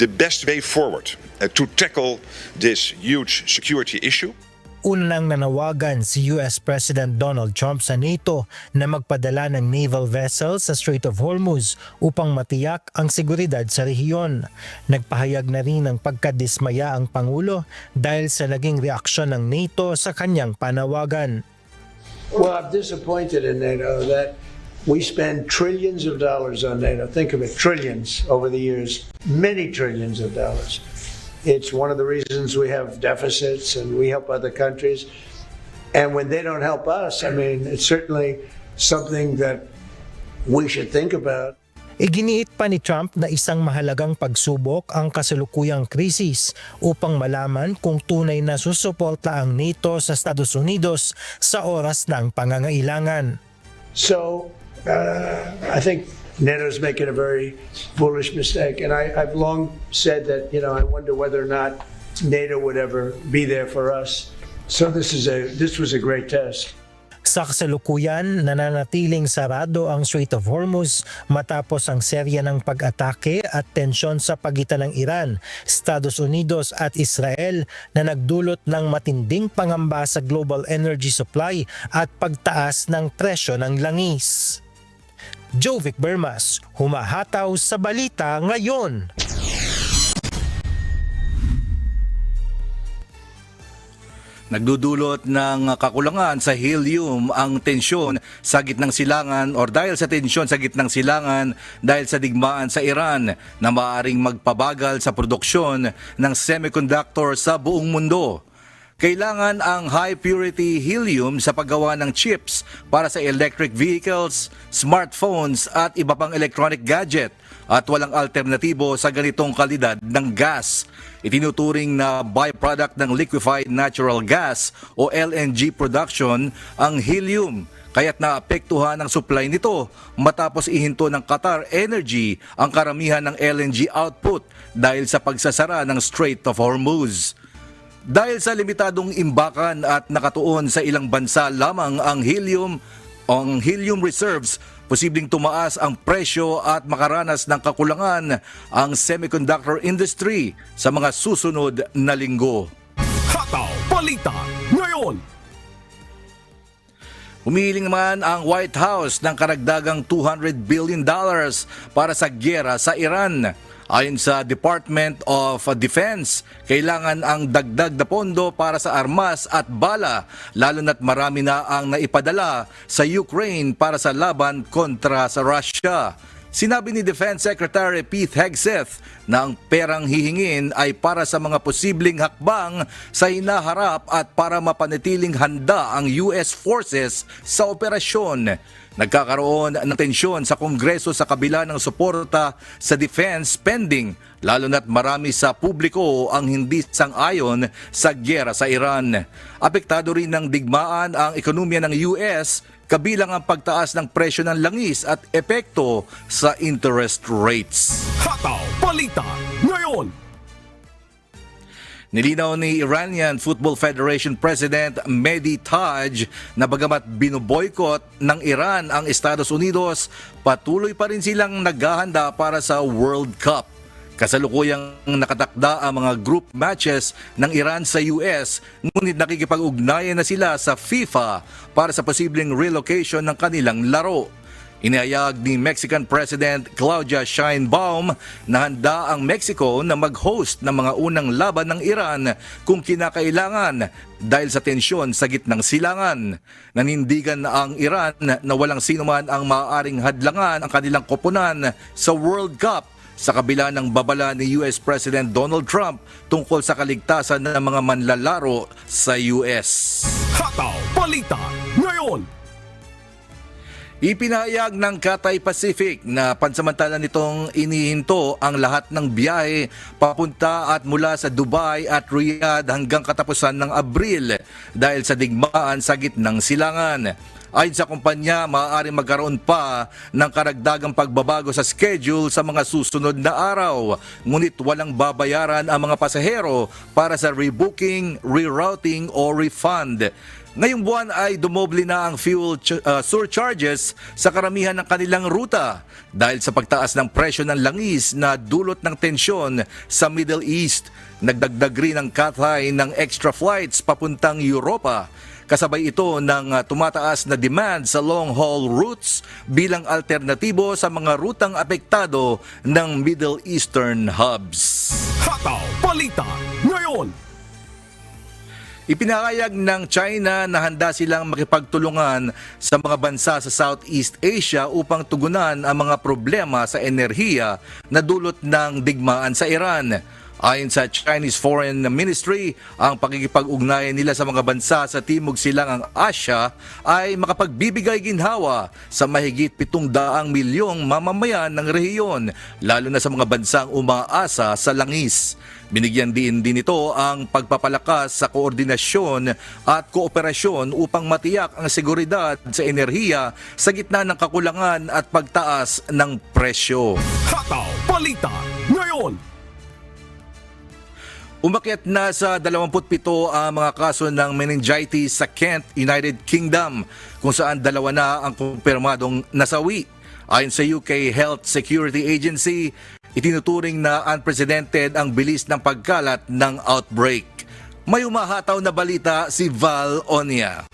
the best way forward to tackle this huge security issue. Unang nanawagan si US President Donald Trump sa NATO na magpadala ng naval vessels sa Strait of Hormuz upang matiyak ang seguridad sa rehiyon. Nagpahayag na rin ng pagkadismaya ang Pangulo dahil sa naging reaksyon ng NATO sa kanyang panawagan. Well, I'm disappointed in NATO that we spend trillions of dollars on NATO. Think of it, trillions over the years, many trillions of dollars. It's one of the reasons we have deficits and we help other countries. And when they don't help us, I mean, it's certainly something that we should think about. Iginiit pa ni Trump na isang mahalagang pagsubok ang kasalukuyang krisis upang malaman kung tunay na susuporta ang NATO sa Estados Unidos sa oras ng pangangailangan. So, I think NATO's making a very foolish mistake. And I've long said that, I wonder whether or not NATO would ever be there for us. So this was a great test. Sa kasalukuyan, nananatiling sarado ang Strait of Hormuz matapos ang serya ng pag-atake at tensyon sa pagitan ng Iran, Estados Unidos at Israel na nagdulot ng matinding pangamba sa global energy supply at pagtaas ng presyo ng langis. Jovic Bermas, humahataw sa balita ngayon. Nagdudulot ng kakulangan sa helium ang tensyon sa gitnang silangan o dahil sa tensyon sa gitnang silangan dahil sa digmaan sa Iran na maaaring magpabagal sa produksyon ng semiconductor sa buong mundo. Kailangan ang high-purity helium sa paggawa ng chips para sa electric vehicles, smartphones at iba pang electronic gadget at walang alternatibo sa ganitong kalidad ng gas. Itinuturing na byproduct ng liquefied natural gas o LNG production ang helium, kaya't naapektuhan ang supply nito matapos ihinto ng Qatar Energy ang karamihan ng LNG output dahil sa pagsasara ng Strait of Hormuz. Dahil sa limitadong imbakan at nakatuon sa ilang bansa lamang ang helium reserves, posibleng tumaas ang presyo at makaranas ng kakulangan ang semiconductor industry sa mga susunod na linggo. Hataw Balita ngayon. Humihiling naman ang White House ng karagdagang $200 billion para sa gyera sa Iran. Ayon sa Department of Defense, kailangan ang dagdag na pondo para sa armas at bala, lalo na't marami na ang naipadala sa Ukraine para sa laban kontra sa Russia. Sinabi ni Defense Secretary Pete Hegseth na ang perang hihingin ay para sa mga posibleng hakbang sa hinaharap at para mapanatiling handa ang US forces sa operasyon. Nagkakaroon ng tensyon sa Kongreso sa kabila ng suporta sa defense spending, lalo na't marami sa publiko ang hindi sang-ayon sa gyera sa Iran. Apektado rin ng digmaan ang ekonomiya ng US, kabilang ang pagtaas ng presyo ng langis at epekto sa interest rates. Hataw Balita ngayon. Nilinaw ni Iranian Football Federation President Mehdi Taj na bagamat binuboykot ng Iran ang Estados Unidos, patuloy pa rin silang naghahanda para sa World Cup. Kasalukuyang nakatakda ang mga group matches ng Iran sa US, ngunit nakikipag-ugnayan na sila sa FIFA para sa posibleng relocation ng kanilang laro. Inihayag ni Mexican President Claudia Sheinbaum na handa ang Mexico na mag-host ng mga unang laban ng Iran kung kinakailangan dahil sa tensyon sa gitnang silangan. Nanindigan ang Iran na walang sinuman ang maaaring hadlangan ang kanilang koponan sa World Cup sa kabila ng babala ni US President Donald Trump tungkol sa kaligtasan ng mga manlalaro sa US. Hataw Balita ngayon. Ipinahayag ng Cathay Pacific na pansamantala nitong inihinto ang lahat ng biyahe papunta at mula sa Dubai at Riyadh hanggang katapusan ng Abril dahil sa digmaan sa gitnang silangan. Ayon sa kumpanya, maaaring magkaroon pa ng karagdagang pagbabago sa schedule sa mga susunod na araw. Ngunit walang babayaran ang mga pasahero para sa rebooking, rerouting o refund. Ngayong buwan ay dumoble na ang fuel surcharges sa karamihan ng kanilang ruta dahil sa pagtaas ng presyo ng langis na dulot ng tensyon sa Middle East. Nagdagdag rin ang Cathay ng extra flights papuntang Europa. Kasabay ito ng tumataas na demand sa long-haul routes bilang alternatibo sa mga rutang apektado ng Middle Eastern hubs. Hataw Balita ngayon. Ipinahayag ng China na handa silang makipagtulungan sa mga bansa sa Southeast Asia upang tugunan ang mga problema sa enerhiya na dulot ng digmaan sa Iran. Ayon sa Chinese Foreign Ministry, ang pakikipag-ugnayan nila sa mga bansa sa Timog Silangang Asya ay makapagbibigay ginhawa sa mahigit 700 milyong mamamayan ng rehiyon, lalo na sa mga bansang umaasa sa langis. Binigyan din ito ang pagpapalakas sa koordinasyon at kooperasyon upang matiyak ang seguridad sa enerhiya sa gitna ng kakulangan at pagtaas ng presyo. Hataw Balita ngayon. Umakyat na sa 27 ang mga kaso ng meningitis sa Kent, United Kingdom, kung saan 2 na ang kumpirmadong nasawi. Ayon sa UK Health Security Agency, itinuturing na unprecedented ang bilis ng pagkalat ng outbreak. May umahataw na balita si Val Onia.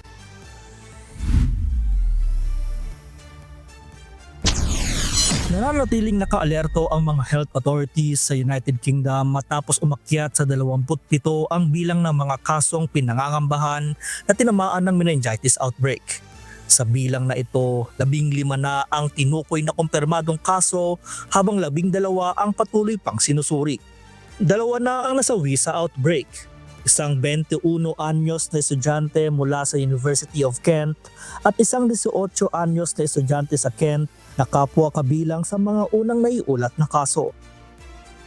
Nananatiling naka-alerto ang mga health authorities sa United Kingdom matapos umakyat sa 27 ang bilang ng mga kasong pinangangambahan na tinamaan ng meningitis outbreak. Sa bilang na ito, 15 na ang tinukoy na kumpirmadong kaso habang 12 ang patuloy pang sinusuri. 2 na ang nasawi sa outbreak. Isang 21 anyos na estudyante mula sa University of Kent at isang 18 anyos na estudyante sa Kent na kapwa kabilang sa mga unang naiulat na kaso.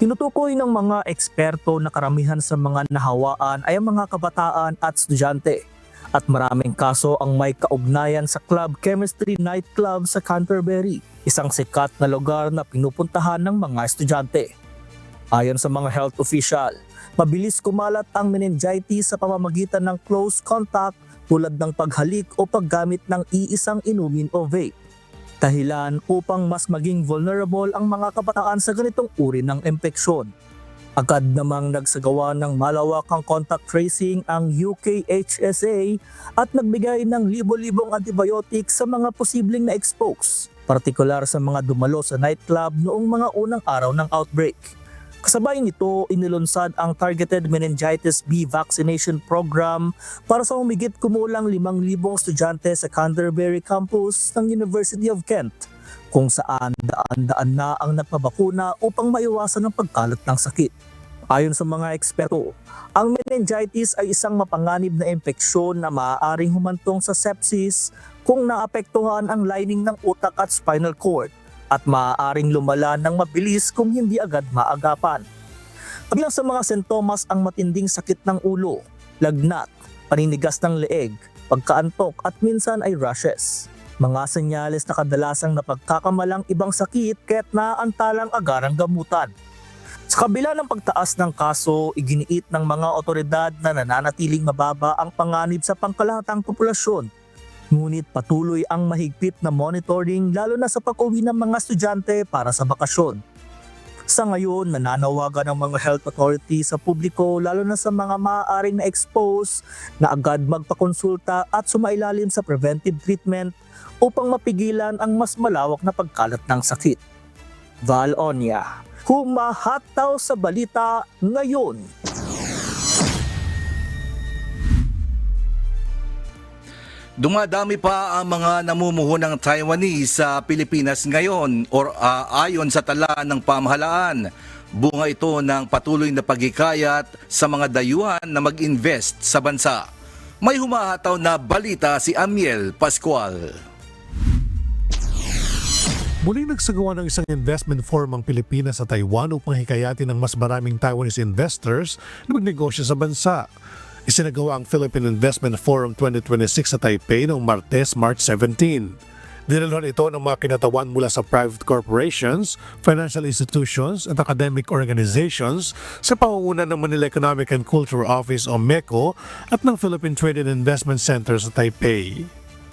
Tinutukoy ng mga eksperto na karamihan sa mga nahawaan ay ang mga kabataan at estudyante at maraming kaso ang may kaugnayan sa Club Chemistry Nightclub sa Canterbury, isang sikat na lugar na pinupuntahan ng mga estudyante. Ayon sa mga health official, mabilis kumalat ang meningitis sa pamamagitan ng close contact tulad ng paghalik o paggamit ng iisang inumin o vape. Dahilan upang mas maging vulnerable ang mga kabataan sa ganitong uri ng impeksyon. Agad namang nagsagawa ng malawakang contact tracing ang UKHSA at nagbigay ng libo-libong antibiotics sa mga posibleng na-expose, partikular sa mga dumalo sa nightclub noong mga unang araw ng outbreak. Kasabay nito, inilunsad ang Targeted Meningitis B Vaccination Program para sa humigit kumulang 5,000 estudyante sa Canterbury campus ng University of Kent, kung saan daan-daan na ang nagpabakuna upang maiwasan ang pagkalat ng sakit. Ayon sa mga eksperto, ang meningitis ay isang mapanganib na impeksyon na maaaring humantong sa sepsis kung naapektuhan ang lining ng utak at spinal cord, at maaaring lumala ng mabilis kung hindi agad maagapan. Kabilang sa mga sintomas ang matinding sakit ng ulo, lagnat, paninigas ng leeg, pagkaantok at minsan ay rashes. Mga senyales na kadalasang napagkakamalang ibang sakit kaya't naaantalang agarang gamutan. Sa kabila ng pagtaas ng kaso, iginiit ng mga otoridad na nananatiling mababa ang panganib sa pangkalahatang populasyon. Ngunit patuloy ang mahigpit na monitoring lalo na sa pag-uwi ng mga estudyante para sa bakasyon. Sa ngayon, nananawagan ng mga health authorities sa publiko lalo na sa mga maaaring na-expose na agad magpakonsulta at sumailalim sa preventive treatment upang mapigilan ang mas malawak na pagkalat ng sakit. Val Onia, humahataw sa balita ngayon. Dumadami pa ang mga namumuhunang Taiwanese sa Pilipinas ngayon ayon sa tala ng pamahalaan. Bunga ito ng patuloy na paghikayat sa mga dayuhan na mag-invest sa bansa. May humahataw na balita si Amiel Pascual. Muling nagsagawa ng isang investment forum ang Pilipinas sa Taiwan upang hikayatin ng mas maraming Taiwanese investors na magnegosyo sa bansa. Isinagawa ang Philippine Investment Forum 2026 sa Taipei noong Martes, March 17. Dinaluhan ito ng mga kinatawan mula sa private corporations, financial institutions at academic organizations sa pangunguna ng Manila Economic and Cultural Office o MECO at ng Philippine Trade and Investment Center sa Taipei.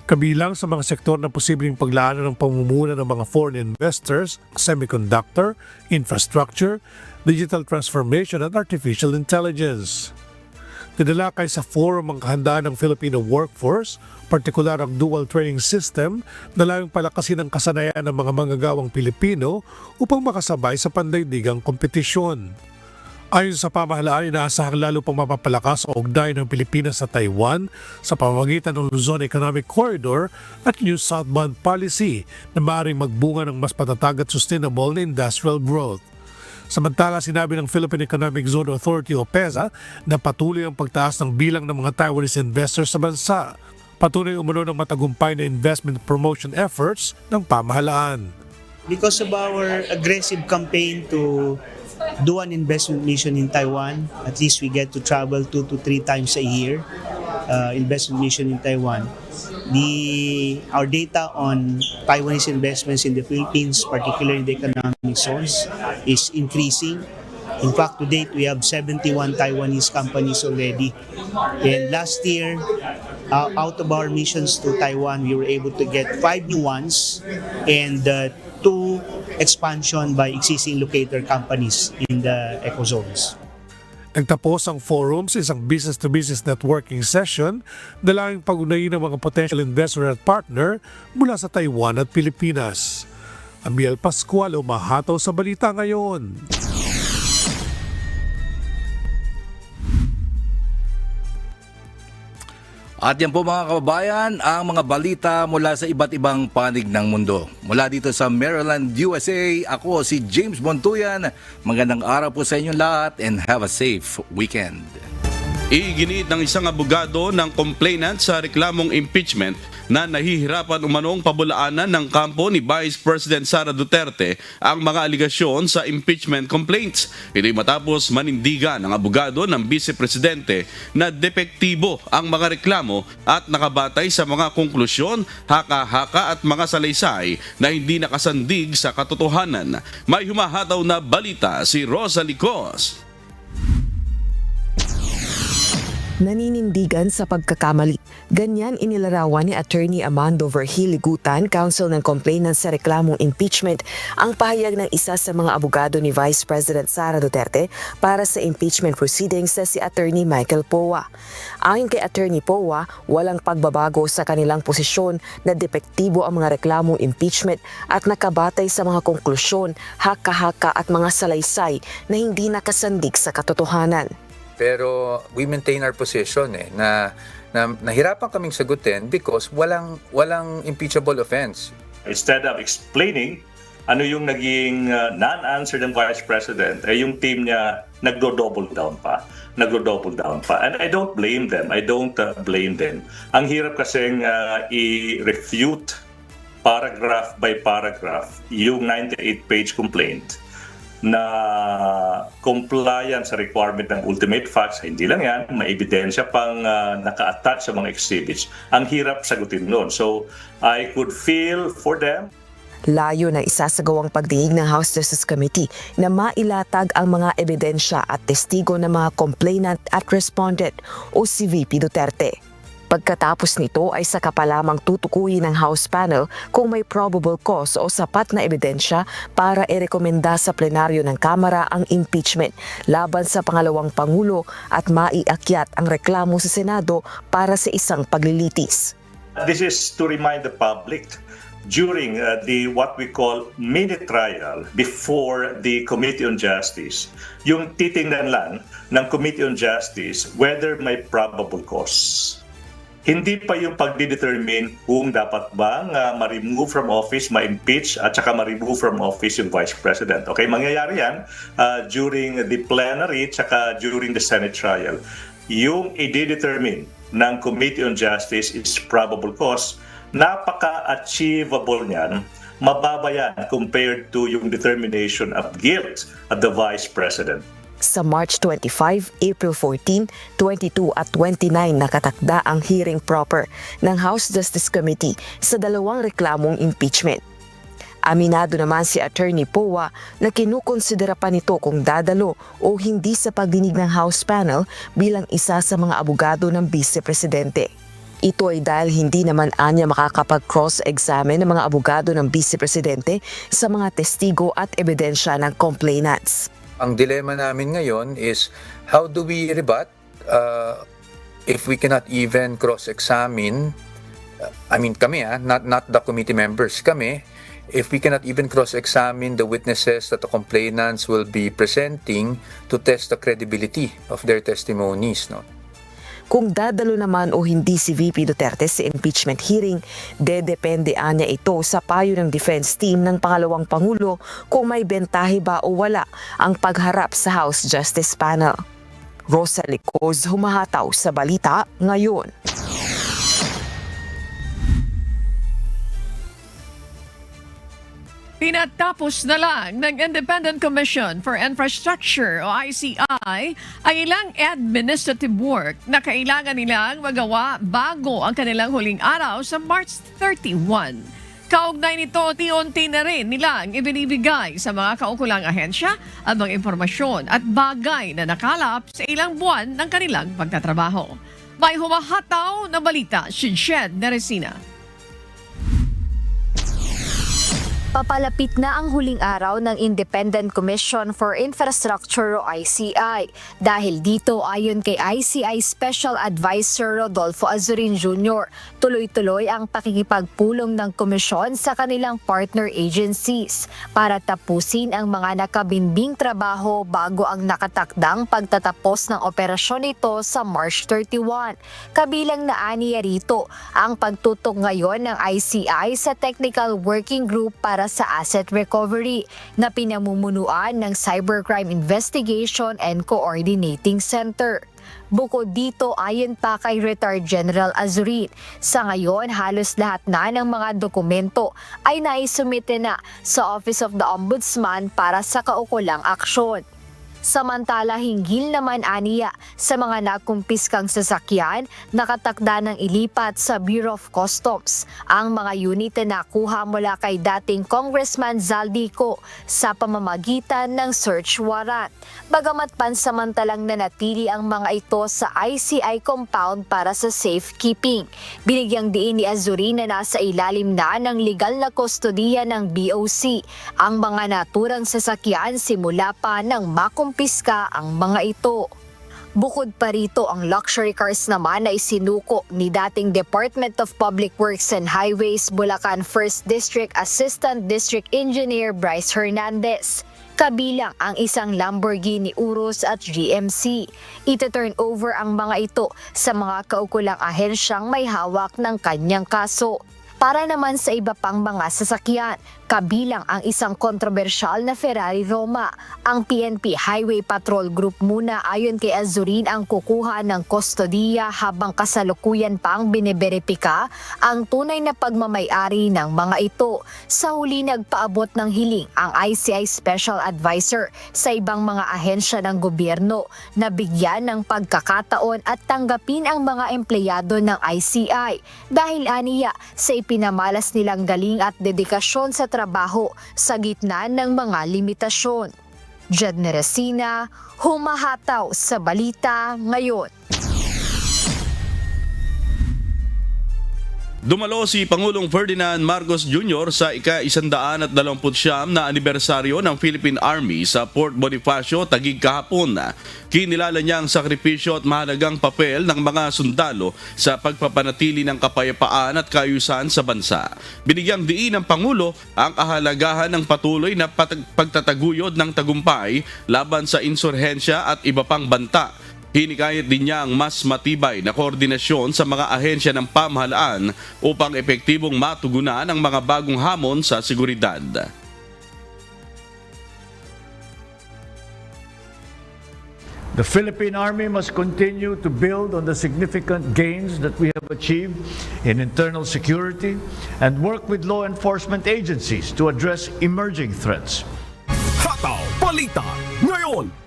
Kabilang sa mga sektor na posibleng paglaanan ng pamumuno ng mga foreign investors, semiconductor, infrastructure, digital transformation at artificial intelligence. Tinalakay sa forum ang kahandaan ng Filipino workforce, partikular ang dual training system na layong palakasin ang kasanayan ng mga manggagawang Pilipino upang makasabay sa pandaigdigang kompetisyon. Ayon sa pamahalaan, inaasahang lalo pang mapapalakas ang ugnayan ng Pilipinas sa Taiwan sa pamamagitan ng Luzon Economic Corridor at New Southbound Policy na maaaring magbunga ng mas patatag at sustainable na industrial growth. Samantala, sinabi ng Philippine Economic Zone Authority o PEZA na patuloy ang pagtaas ng bilang ng mga Taiwanese investors sa bansa. Patuloy umano ng matagumpay na investment promotion efforts ng pamahalaan. Because of our aggressive campaign to do an investment mission in Taiwan, at least we get to travel 2 to 3 times a year, investment mission in Taiwan. Our data on Taiwanese investments in the Philippines, particularly in the economic zones, is increasing. In fact, to date, we have 71 Taiwanese companies already. And last year, out of our missions to Taiwan, we were able to get 5 new ones and 2 expansion by existing locator companies in the ecozones. Nagtapos ang forum sa isang business-to-business networking session dalangin pag-unayin ng mga potential investor at partner mula sa Taiwan at Pilipinas. Amiel Pascual, umahataw sa balita ngayon. At yan po mga kababayan, ang mga balita mula sa iba't ibang panig ng mundo. Mula dito sa Maryland, USA, ako si James Montuyan. Magandang araw po sa inyong lahat and have a safe weekend. Iginit ng isang abogado ng complainant sa reklamong impeachment na nahihirapan umanong pabulaanan ng kampo ni Vice President Sara Duterte ang mga aligasyon sa impeachment complaints. Ito'y matapos manindigan ng abogado ng Vice Presidente na depektibo ang mga reklamo at nakabatay sa mga konklusyon, haka-haka at mga salaysay na hindi nakasandig sa katotohanan. May humahataw na balita si Rosalie Cos. Naninindigan sa pagkakamali. Ganyan inilarawan ni Attorney Amando Verhiligutan, counsel ng complainant sa reklamong impeachment, ang pahayag ng isa sa mga abogado ni Vice President Sara Duterte para sa impeachment proceedings na si Attorney Michael Poa. Ayon kay Attorney Poa, walang pagbabago sa kanilang posisyon na depektibo ang mga reklamong impeachment at nakabatay sa mga konklusyon, haka-haka at mga salaysay na hindi nakasandig sa katotohanan. Pero we maintain our position na nahirapan kaming sagutin because walang impeachable offense. Instead of explaining ano yung naging non-answer ng Vice President, yung team niya nagdo-double down pa. And I don't blame them. Ang hirap kasing i-refute paragraph by paragraph yung 98-page complaint na compliant sa requirement ng ultimate facts. Hindi lang yan, may ebidensya pang naka-attach sa mga exhibits. Ang hirap sagutin nun. So, I could feel for them. Layo na isasagawang pagdinig ng House Justice Committee na mailatag ang mga ebidensya at testigo ng mga complainant at respondent o si VP Duterte. Pagkatapos nito ay saka pa lamang tutukuyin ng House panel kung may probable cause o sapat na ebidensya para irekomenda sa plenaryo ng Kamara ang impeachment laban sa pangalawang Pangulo at maiakyat ang reklamo sa Senado para sa isang paglilitis. This is to remind the public during the what we call mini trial before the Committee on Justice. Yung titingnan lang ng Committee on Justice whether may probable cause. Hindi pa yung pagdidetermine kung dapat bang ma-remove from office, ma-impeach at saka ma-remove from office yung Vice President. Okay, mangyayari yan during the plenary at saka during the Senate trial. Yung i-determine ng Committee on Justice is probable cause, napaka-achievable niyan, mababa yan compared to yung determination of guilt of the Vice President. Sa March 25, April 14, 22 at 29 nakatakda ang hearing proper ng House Justice Committee sa dalawang reklamong impeachment. Aminado naman si Attorney Poa na kinukonsidera pa nito kung dadalo o hindi sa pagdinig ng House panel bilang isa sa mga abogado ng Vice Presidente. Ito ay dahil hindi naman anya makakapag-cross-examine ng mga abogado ng Vice Presidente sa mga testigo at ebidensya ng complainants. Ang dilema namin ngayon is how do we rebut if we cannot even cross-examine, kami not the committee members, kami, if we cannot even cross-examine the witnesses that the complainants will be presenting to test the credibility of their testimonies. No? Kung dadalo naman o hindi si VP Duterte sa impeachment hearing, dedepende anya ito sa payo ng defense team ng pangalawang Pangulo kung may bentahe ba o wala ang pagharap sa House Justice Panel. Rosalie Cos, humahataw sa balita ngayon. Pinatapos na lang ng Independent Commission for Infrastructure o ICI ang ilang administrative work na kailangan nilang magawa bago ang kanilang huling araw sa March 31. Kaugnay nito, unti na rin nilang ibinibigay sa mga kaukulang ahensya ang mga impormasyon at bagay na nakalap sa ilang buwan ng kanilang pagtatrabaho. May humahataw na balita si Jed Neresina. Papalapit na ang huling araw ng Independent Commission for Infrastructure o ICI. Dahil dito, ayon kay ICI Special Advisor Rodolfo Azurin Jr., tuloy-tuloy ang pakikipagpulong ng komisyon sa kanilang partner agencies para tapusin ang mga nakabinbing trabaho bago ang nakatakdang pagtatapos ng operasyon nito sa March 31. Kabilang na aniya rito ang pagtutok ngayon ng ICI sa Technical Working Group para sa asset recovery na pinamumunuan ng Cybercrime Investigation and Coordinating Center. Bukod dito, ayon pa kay Retired General Azurin, sa ngayon halos lahat na ng mga dokumento ay naisumite na sa Office of the Ombudsman para sa kaukulang aksyon. Samantala, hinggil naman aniya sa mga nakumpiskang sasakyan, nakatakda ng ilipat sa Bureau of Customs ang mga unit na nakuha mula kay dating Congressman Zaldico sa pamamagitan ng search warrant. Bagamat pansamantalang nanatili ang mga ito sa ICI compound para sa safekeeping. Binigyang diin ni Azurin na nasa ilalim na ng legal na kustodiya ng BOC ang mga naturang sasakyan simula pa ng makumpiska ang mga ito. Bukod pa rito, ang luxury cars naman na isinuko ni dating Department of Public Works and Highways Bulacan 1st District Assistant District Engineer Bryce Hernandez. Kabilang ang isang Lamborghini Urus at GMC. Ito-turn over ang mga ito sa mga kaukulang ahensyang may hawak ng kanyang kaso. Para naman sa iba pang mga sasakyan, kabilang ang isang kontrobersyal na Ferrari Roma. Ang PNP Highway Patrol Group muna ayon kay Azurin ang kukuha ng kustodiya habang kasalukuyan pang biniberipika ang tunay na pagmamay-ari ng mga ito. Sa huli nagpaabot ng hiling ang ICI Special Advisor sa ibang mga ahensya ng gobyerno na bigyan ng pagkakataon at tanggapin ang mga empleyado ng ICI dahil aniya sa pinamalas nilang galing at dedikasyon sa trabaho sa gitna ng mga limitasyon. Jed Neresina, humahataw sa balita ngayon. Dumalo si Pangulong Ferdinand Marcos Jr. sa ika-129 na anibersaryo ng Philippine Army sa Port Bonifacio, Taguig kahapon. Kinilala niya ang sakripisyo at mahalagang papel ng mga sundalo sa pagpapanatili ng kapayapaan at kaayusan sa bansa. Binigyang diin ng Pangulo ang kahalagahan ng patuloy na pagtataguyod ng tagumpay laban sa insurhensya at iba pang banta. Hinikayat din niya ang mas matibay na koordinasyon sa mga ahensya ng pamahalaan upang epektibong matugunan ang mga bagong hamon sa seguridad. The Philippine Army must continue to build on the significant gains that we have achieved in internal security and work with law enforcement agencies to address emerging threats. Hataw Balita ngayon.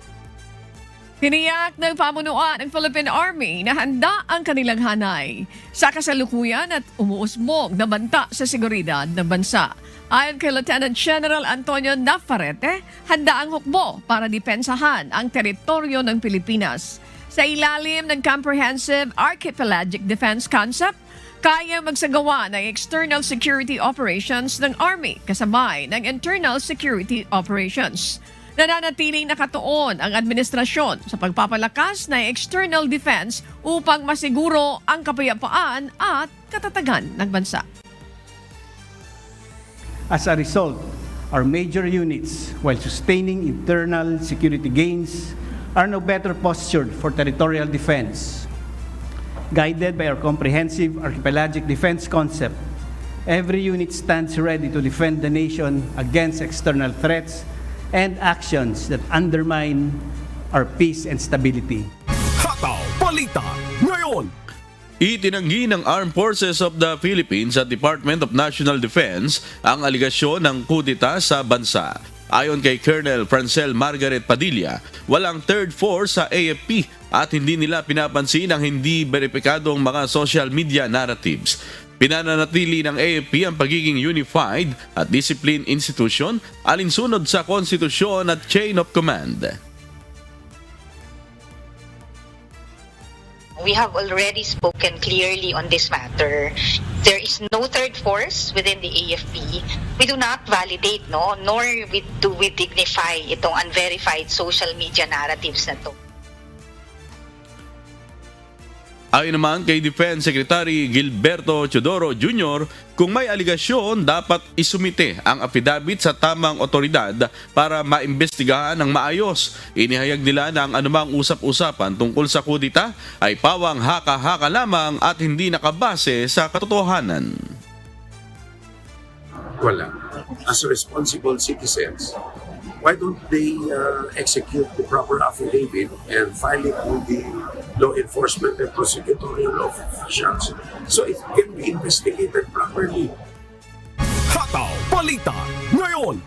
Tiniyak ng pamunuan ng Philippine Army na handa ang kanilang hanay sa kasalukuyan at umuusbong na banta sa seguridad ng bansa. Ayon kay Lieutenant General Antonio Navarrete, handa ang hukbo para depensahan ang teritoryo ng Pilipinas. Sa ilalim ng Comprehensive Archipelagic Defense Concept, kaya magsagawa ng external security operations ng Army kasabay ng internal security operations. Nananatiling nakatuon ang administrasyon sa pagpapalakas ng external defense upang masiguro ang kapayapaan at katatagan ng bansa. As a result, our major units, while sustaining internal security gains, are now better postured for territorial defense. Guided by our comprehensive archipelagic defense concept, every unit stands ready to defend the nation against external threats and actions that undermine our peace and stability. Hataw Balita ngayon. Itinanggi ng Armed Forces of the Philippines at Department of National Defense ang aligasyon ng kudeta sa bansa. Ayon kay Colonel Francel Margaret Padilla, walang third force sa AFP at hindi nila pinapansin ang hindi beripikadong mga social media narratives. Pinananatili ng AFP ang pagiging unified at disciplined institution alinsunod sa konstitusyon at chain of command. We have already spoken clearly on this matter. There is no third force within the AFP. We do not validate, nor do we dignify itong unverified social media narratives na to. Ayon naman kay Defense Secretary Gilberto Teodoro Jr., kung may aligasyon, dapat isumite ang affidavit sa tamang otoridad para maimbestigahan ng maayos. Inihayag nila na ang anumang usap-usapan tungkol sa kudita ay pawang haka-haka lamang at hindi nakabase sa katotohanan. Wala. As responsible citizens, why don't they execute the proper affidavit and file it with the law enforcement and prosecutorial officials so it can be investigated properly? Hataw Balita ngayon.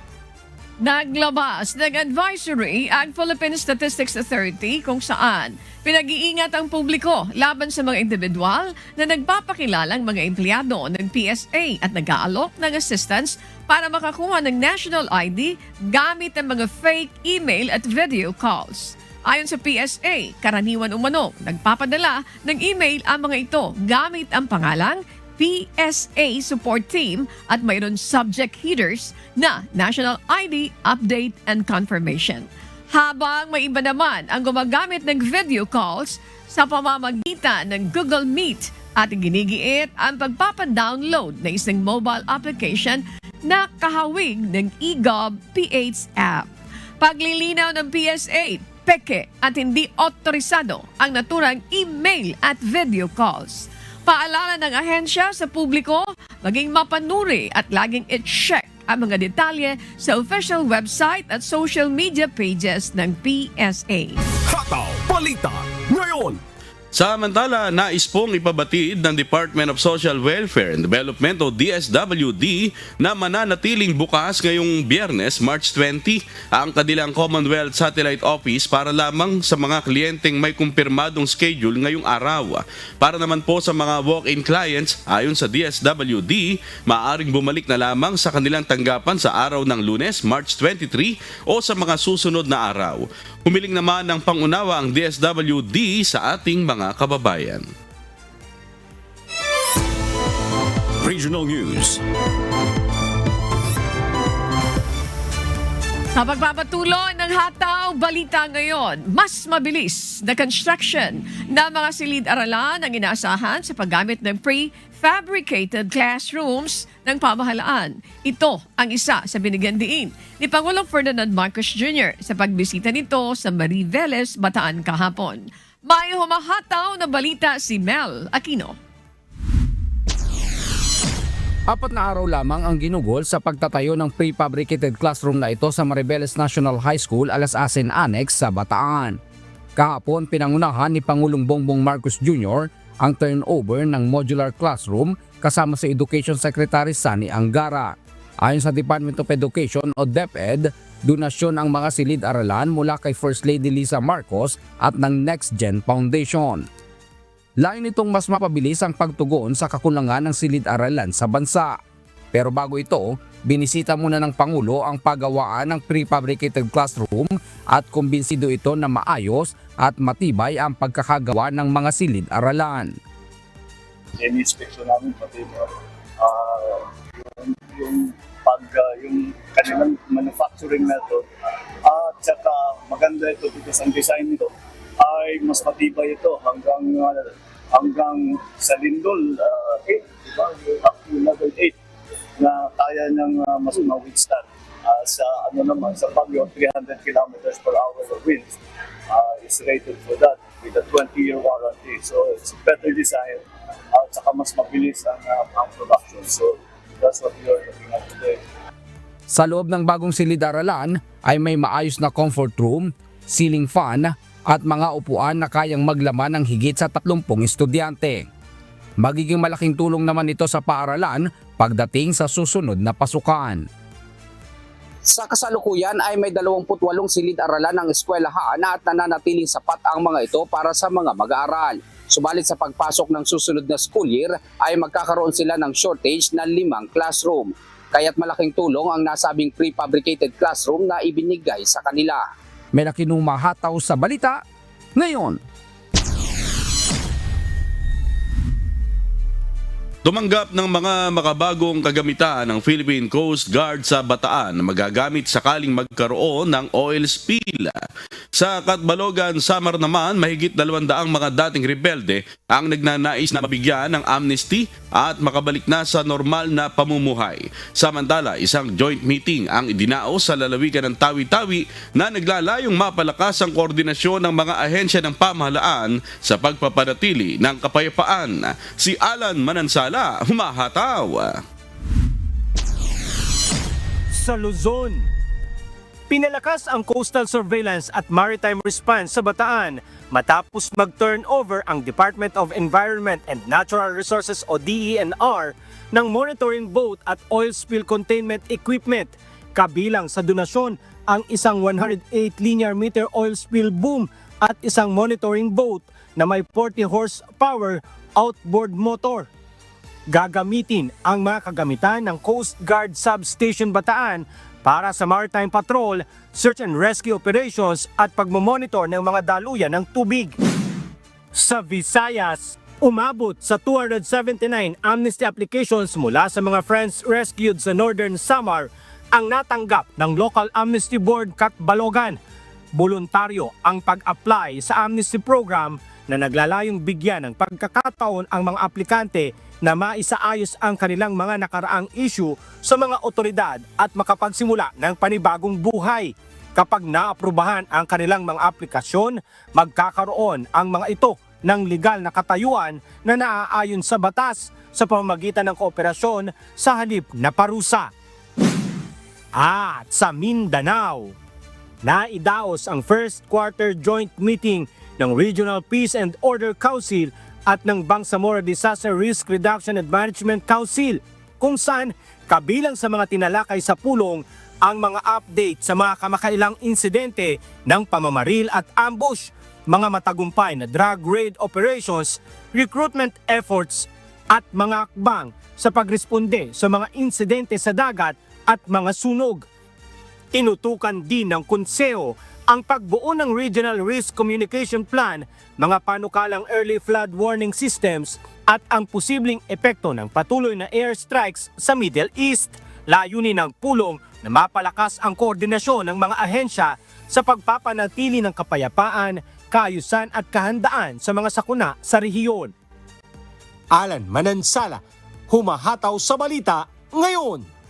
Naglabas ng advisory ang Philippine Statistics Authority kung saan pinag-iingat ang publiko laban sa mga individual na nagpapakilalang mga empleyado ng PSA at nag-aalok ng assistance para makakuha ng national ID gamit ang mga fake email at video calls. Ayon sa PSA, karaniwan umano nagpapadala ng email ang mga ito gamit ang pangalang PSA Support Team at mayroon subject headers na National ID Update and Confirmation. Habang may iba naman ang gumagamit ng video calls sa pamamagitan ng Google Meet at ginigiit ang pagpapadownload ng isang mobile application na kahawig ng eGov PH app. Paglilinaw ng PSA, peke at hindi otorisado ang naturang email at video calls. Paalala ng ahensya sa publiko, maging mapanuri at laging i-check ang mga detalye sa official website at social media pages ng PSA. Hataw Balita ngayon. Samantala, nais pong ipabatid ng Department of Social Welfare and Development o DSWD na mananatiling bukas ngayong Biyernes, March 20, ang kanilang Commonwealth Satellite Office para lamang sa mga kliyenteng may kumpirmadong schedule ngayong araw. Para naman po sa mga walk-in clients, ayon sa DSWD, maaaring bumalik na lamang sa kanilang tanggapan sa araw ng Lunes, March 23 o sa mga susunod na araw. Humiling naman ng pangunawa ang DSWD sa ating mga kababayan. Regional News. Sa pagpapatuloy ng Hataw Balita ngayon, mas mabilis na construction ng mga silid-aralan ang inaasahan sa paggamit ng prefabricated classrooms ng pamahalaan. Ito ang isa sa binigyan diin ni Pangulong Ferdinand Marcos Jr. sa pagbisita nito sa Mariveles, Bataan kahapon. May humahataw na balita si Mel Aquino. 4 na araw lamang ang ginugol sa pagtatayo ng prefabricated classroom na ito sa Mariveles National High School Alasasin Annex sa Bataan. Kahapon pinangunahan ni Pangulong Bongbong Marcos Jr. ang turnover ng modular classroom kasama sa Education Secretary Sani Angara. Ayon sa Department of Education o DepEd, donasyon ang mga silid-aralan mula kay First Lady Lisa Marcos at ng Next Gen Foundation. Layo nitong mas mapabilis ang pagtugon sa kakulangan ng silid-aralan sa bansa. Pero bago ito, binisita muna ng Pangulo ang paggawaan ng prefabricated classroom at kumbinsido ito na maayos at matibay ang pagkakagawa ng mga silid-aralan. Ini-inspeksyon namin pati yung kanilang manufacturing na ito at saka maganda ito because ang design nito ay mas matibay ito hanggang sa lindol 8, up to level 8 na kaya niyang mas ma-withstand sa sa bagyo 300 kilometers per hour of wind is rated for that with a 20-year warranty. So it's better design at saka mas mabilis ang production. So that's what we are looking at today. Sa loob ng bagong silid-aralan ay may maayos na comfort room, ceiling fan at mga upuan na kayang maglaman ng higit sa 30 estudyante. Magiging malaking tulong naman ito sa paaralan pagdating sa susunod na pasukan. Sa kasalukuyan ay may 28 silid-aralan ng eskwelahan at nananatiling sapat ang mga ito para sa mga mag-aaral. Subalit sa pagpasok ng susunod na school year ay magkakaroon sila ng shortage na 5 classroom. Kaya't malaking tulong ang nasabing prefabricated classroom na ibinigay sa kanila. May nakinumahataw sa balita ngayon. Tumanggap ng mga makabagong kagamitan ng Philippine Coast Guard sa Bataan na magagamit sakaling magkaroon ng oil spill. Sa Catbalogan, Samar naman, mahigit 200 mga dating rebelde ang nagnanais na mabigyan ng amnesty at makabalik na sa normal na pamumuhay. Samantala, isang joint meeting ang idinaos sa lalawigan ng Tawi-Tawi na naglalayong mapalakas ang koordinasyon ng mga ahensya ng pamahalaan sa pagpapanatili ng kapayapaan. Si Alan Manansala, humahataw. Sa Luzon, pinalakas ang coastal surveillance at maritime response sa Bataan matapos mag-turn over ang Department of Environment and Natural Resources o DENR ng monitoring boat at oil spill containment equipment. Kabilang sa donasyon ang isang 108 linear meter oil spill boom at isang monitoring boat na may 40 horsepower outboard motor. Gagamitin ang mga kagamitan ng Coast Guard Substation Bataan para sa maritime patrol, search and rescue operations at pagmomonitor ng mga daluyan ng tubig. Sa Visayas, umabot sa 279 amnesty applications mula sa mga friends rescued sa Northern Samar ang natanggap ng Local Amnesty Board Catbalogan. Voluntaryo ang pag-apply sa amnesty program na naglalayong bigyan ng pagkakataon ang mga aplikante na maisaayos ang kanilang mga nakaraang issue sa mga otoridad at makapagsimula ng panibagong buhay. Kapag naaprubahan ang kanilang mga aplikasyon, magkakaroon ang mga ito ng legal na katayuan na naaayon sa batas sa pamamagitan ng kooperasyon sa halip na parusa. At sa Mindanao, naidaos ang first quarter joint meeting ng Regional Peace and Order Council at ng Bangsamoro Disaster Risk Reduction and Management Council, kung saan kabilang sa mga tinalakay sa pulong ang mga update sa mga kamakailang insidente ng pamamaril at ambush, mga matagumpay na drug raid operations, recruitment efforts at mga akbang sa pagresponde sa mga insidente sa dagat at mga sunog. Tinutukan din ng konseho ang pagbuo ng Regional Risk Communication Plan, mga panukalang early flood warning systems at ang posibleng epekto ng patuloy na airstrikes sa Middle East. Layunin ng pulong na mapalakas ang koordinasyon ng mga ahensya sa pagpapanatili ng kapayapaan, kaayusan at kahandaan sa mga sakuna sa rehiyon. Alan Manansala, humahataw sa balita ngayon.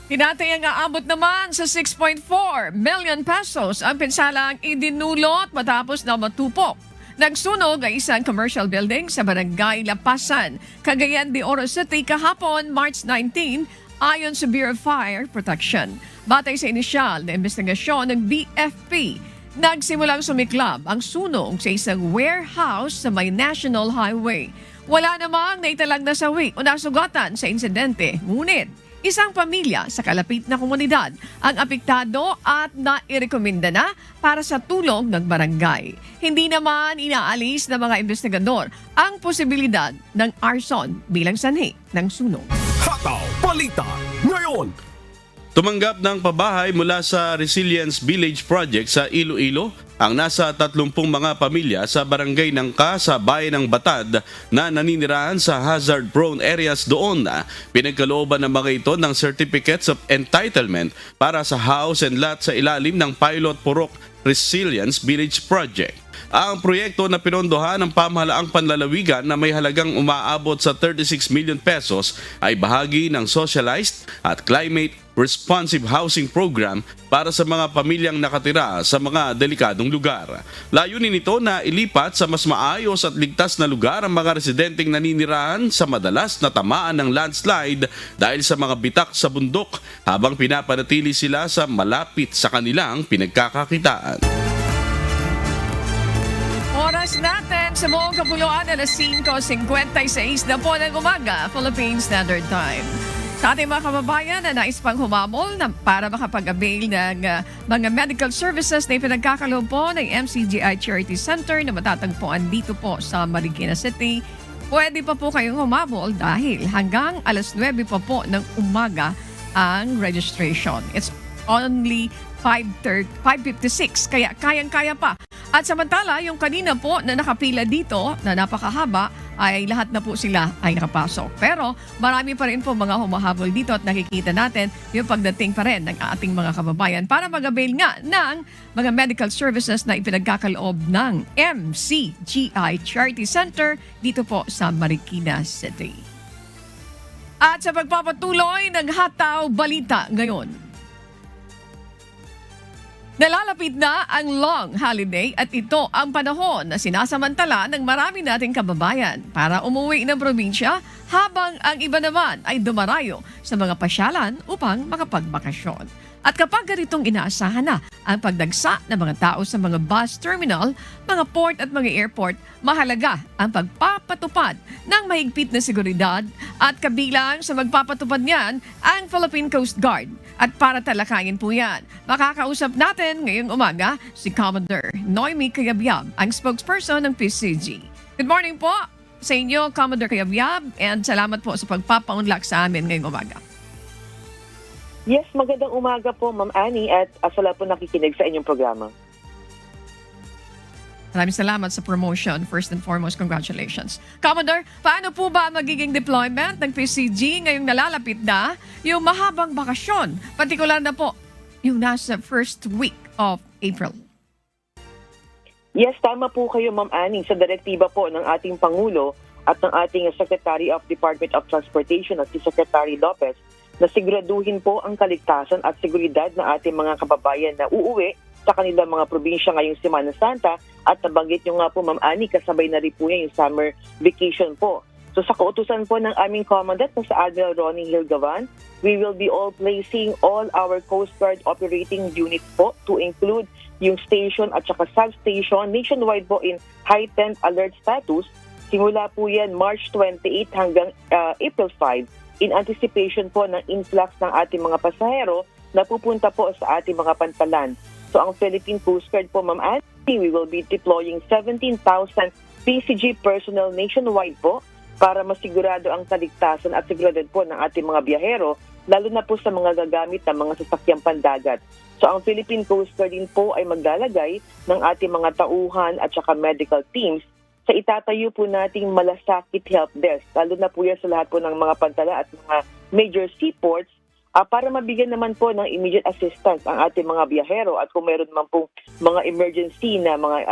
Tinatayang aabot naman sa 6.4 million pesos ang pinsalang idinulot matapos na matupok. Nagsunog ang isang commercial building sa Barangay Lapasan, Cagayan de Oro City kahapon, March 19, ayon sa Bureau of Fire Protection. Batay sa inisyal na investigasyon ng BFP, nagsimulang sumiklab ang sunog sa isang warehouse sa may National Highway. Wala namang naitalang nasawi o nasugatan sa insidente, ngunit isang pamilya sa kalapit na komunidad ang apektado at nairekomenda na para sa tulong ng barangay. Hindi naman inaalis ng mga investigador ang posibilidad ng arson bilang sanhi ng sunog. Hataw Balita ngayon. Tumanggap ng pabahay mula sa Resilience Village Project sa Iloilo ang nasa 30 mga pamilya sa barangay ng sa bayan ng Batad na naninirahan sa hazard-prone areas doon. Pinagkalooban ng mga ito ng Certificates of Entitlement para sa house and lot sa ilalim ng Pilot Purok Resilience Village Project. Ang proyekto na pinondohan ng pamahalaang panlalawigan na may halagang umaabot sa 36 million pesos ay bahagi ng Socialized at Climate Responsive Housing Program para sa mga pamilyang nakatira sa mga delikadong lugar. Layunin nito na ilipat sa mas maayos at ligtas na lugar ang mga residenteng naninirahan sa madalas na tamaan ng landslide dahil sa mga bitak sa bundok habang pinapanatili sila sa malapit sa kanilang pinagkakakitaan. Oras natin sa buong kapuluan, alas 5:56 na po ng umaga, Philippine Standard Time. Sa ating mga kababayan na nais pang humabol na para makapag-avail ng mga medical services na ipinagkakaloob po ng MCGI Charity Center na matatagpuan dito po sa Marikina City, pwede pa po kayong humabol dahil hanggang alas 9 pa po ng umaga ang registration. It's only 5:56, kaya kayang-kaya pa. At samantala, yung kanina po na nakapila dito, na napakahaba, ay lahat na po sila ay nakapasok. Pero marami pa rin po mga humahabol dito at nakikita natin yung pagdating pa rin ng ating mga kababayan para mag-avail nga ng mga medical services na ipinagkakaloob ng MCGI Charity Center dito po sa Marikina City. At sa pagpapatuloy ng Hataw Balita ngayon, nalalapit na ang long holiday at ito ang panahon na sinasamantala ng marami nating kababayan para umuwi ng probinsya habang ang iba naman ay dumarayo sa mga pasyalan upang makapagbakasyon. At kapag ganitong inaasahan na ang pagdagsa ng mga tao sa mga bus terminal, mga port at mga airport, mahalaga ang pagpapatupad ng mahigpit na seguridad at kabilang sa magpapatupad niyan ang Philippine Coast Guard. At para talakayin po yan, makakausap natin ngayong umaga si Commodore Noemi Cayabyab, ang spokesperson ng PCG. Good morning po sa inyo, Commodore Cayabyab, and salamat po sa pagpapaunlak sa amin ngayong umaga. Yes, magandang umaga po, Ma'am Annie, at asala po nakikinig sa inyong programa. Maraming salamat sa promotion. First and foremost, congratulations. Commodore, paano po ba magiging deployment ng PCG ngayong nalalapit na yung mahabang bakasyon? Partikular na po yung nasa first week of April. Yes, tama po kayo, Ma'am Annie, sa direktiba po ng ating Pangulo at ng ating Secretary of Department of Transportation at si Secretary Lopez na siguraduhin po ang kaligtasan at seguridad ng ating mga kababayan na uuwi sa kanilang mga probinsya ngayong Semana Santa at nabanggit nyo nga po, Ma'am Annie, kasabay na rin po yung summer vacation po. So sa kautusan po ng aming commandant na sa Admiral Ronnie Hilgavan, we will be all placing all our Coast Guard operating units po to include yung station at saka substation nationwide po in heightened alert status. Simula po yan March 28 hanggang April 5 in anticipation po ng influx ng ating mga pasahero na pupunta po sa ating mga pantalan. So ang Philippine Coast Guard po, Ma'am Annie, we will be deploying 17,000 PCG personnel nationwide po para masigurado ang kaligtasan at seguridad po ng ating mga biyahero, lalo na po sa mga gagamit ng mga sasakyang pandagat. So ang Philippine Coast Guard din po ay maglalagay ng ating mga tauhan at saka medical teams sa itatayo po nating malasakit help desk, lalo na po yan sa lahat po ng mga pantala at mga major seaports para mabigyan naman po ng immediate assistance ang ating mga biyahero at kung meron naman po mga emergency na mga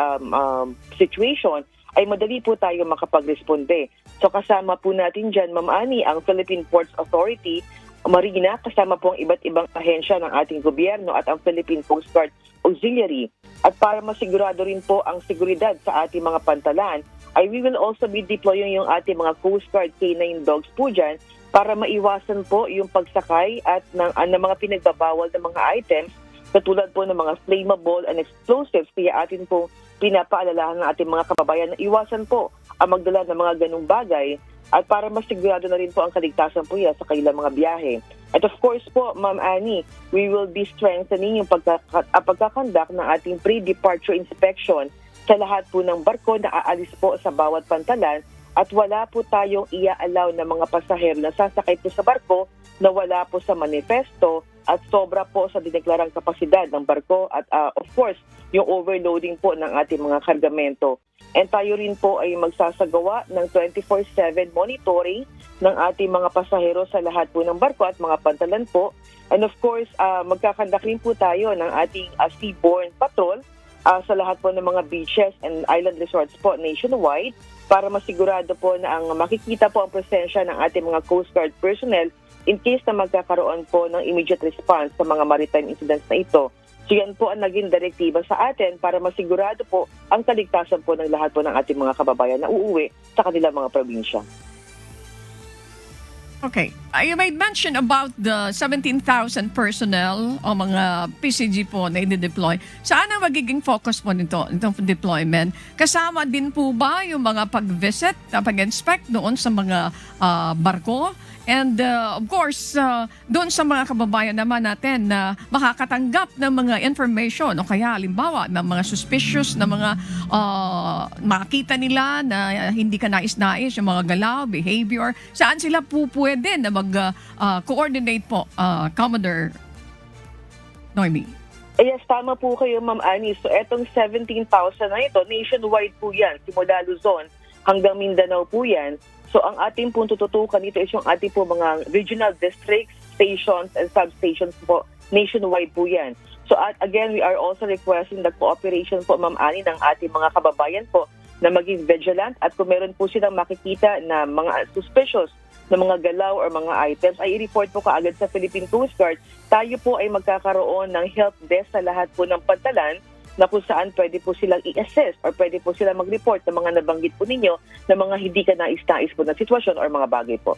situation, ay madali po tayo makapag-responde. So kasama po natin dyan, Ma'am Annie, ang Philippine Ports Authority, Marina, kasama po ang iba't ibang ahensya ng ating gobyerno at ang Philippine Coast Guard Auxiliary. At para masigurado rin po ang seguridad sa ating mga pantalan, ay we will also be deploying yung ating mga Coast Guard K9 dogs po dyan para maiwasan po yung pagsakay at ng mga pinagbabawal na mga items katulad po ng mga flammable and explosives. Kaya atin po pinapaalalahan ng ating mga kababayan na iwasan po ang magdala ng mga ganung bagay at para masigurado na rin po ang kaligtasan po yan sa kanilang mga biyahe. At of course po, Ma'am Annie, we will be strengthening yung pagkakandak ng ating pre-departure inspection sa lahat po ng barko na aalis po sa bawat pantalan at wala po tayong ia-allow na mga pasahero na sasakay po sa barko na wala po sa manifesto at sobra po sa dineklarang kapasidad ng barko at of course, yung overloading po ng ating mga kargamento. And tayo rin po ay magsasagawa ng 24/7 monitoring ng ating mga pasahero sa lahat po ng barko at mga pantalan po. And of course, magkakandak rin po tayo ng ating seaborne patrol sa lahat po ng mga beaches and island resorts po nationwide para masigurado po na ang makikita po ang presensya ng ating mga Coast Guard personnel in case na magkakaroon po ng immediate response sa mga maritime incidents na ito. So yan po ang naging direktiba sa atin para masigurado po ang kaligtasan po ng lahat po ng ating mga kababayan na uuwi sa kanilang mga probinsya. Okay. you made mention about the 17,000 personnel o mga PCG po na i-deploy. Saan ang magiging focus po itong deployment? Kasama din po ba yung mga pag-visit, pag-inspect doon sa mga barko? And of course, doon sa mga kababayan naman natin na makakatanggap ng mga information o kaya halimbawa ng mga suspicious na mga makita nila na hindi ka nais-nais, yung mga galaw, behavior, saan sila po pwede na mag-coordinate po, Commodore Noemi? Yes, tama po kayo, Ma'am Annie. So, etong 17,000 na ito, nationwide po yan, simula Luzon hanggang Mindanao po yan. So, ang ating pong tututukan dito is yung ating po mga regional districts, stations, and substations po. Nationwide po yan. So, again, we are also requesting the cooperation po, Ma'am Annie, ng ating mga kababayan po na maging vigilant at kung meron po silang makikita na mga suspicious na mga galaw or mga items, ay i-report po kaagad sa Philippine Coast Guard. Tayo po ay magkakaroon ng help desk sa lahat po ng pantalan na kung saan pwede po silang i-assess or pwede po silang mag-report ng mga nabanggit po ninyo na mga hindi ka nais-nais po na sitwasyon or mga bagay po.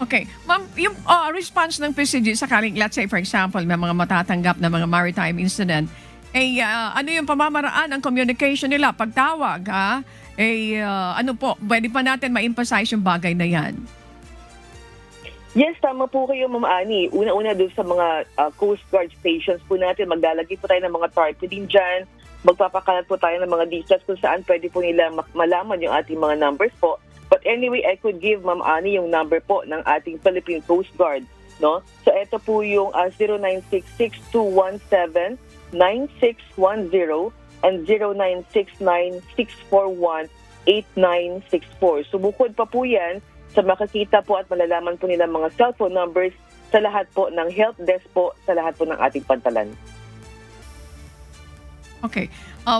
Okay. Ma'am, yung response ng PCG sakaling, let's say for example, may mga matatanggap na mga maritime incident, ano yung pamamaraan ng communication nila? Pagtawag, ano po, pwede pa natin ma-emphasize yung bagay na yan? Yes, tama po kayo, Ma'am Annie. Una-una doon sa mga Coast Guard stations po natin, maglalagay po tayo ng mga tarpaulin dyan, magpapakalat po tayo ng mga details kung saan pwede po nila malaman yung ating mga numbers po. But anyway, I could give Ma'am Annie yung number po ng ating Philippine Coast Guard. No? So ito po yung 0966-217-9610 and 0969-641-8964. Subukod pa po yan sa makakita po at malalaman po nila mga cellphone numbers sa lahat po ng help desk po sa lahat po ng ating pantalan. Okay.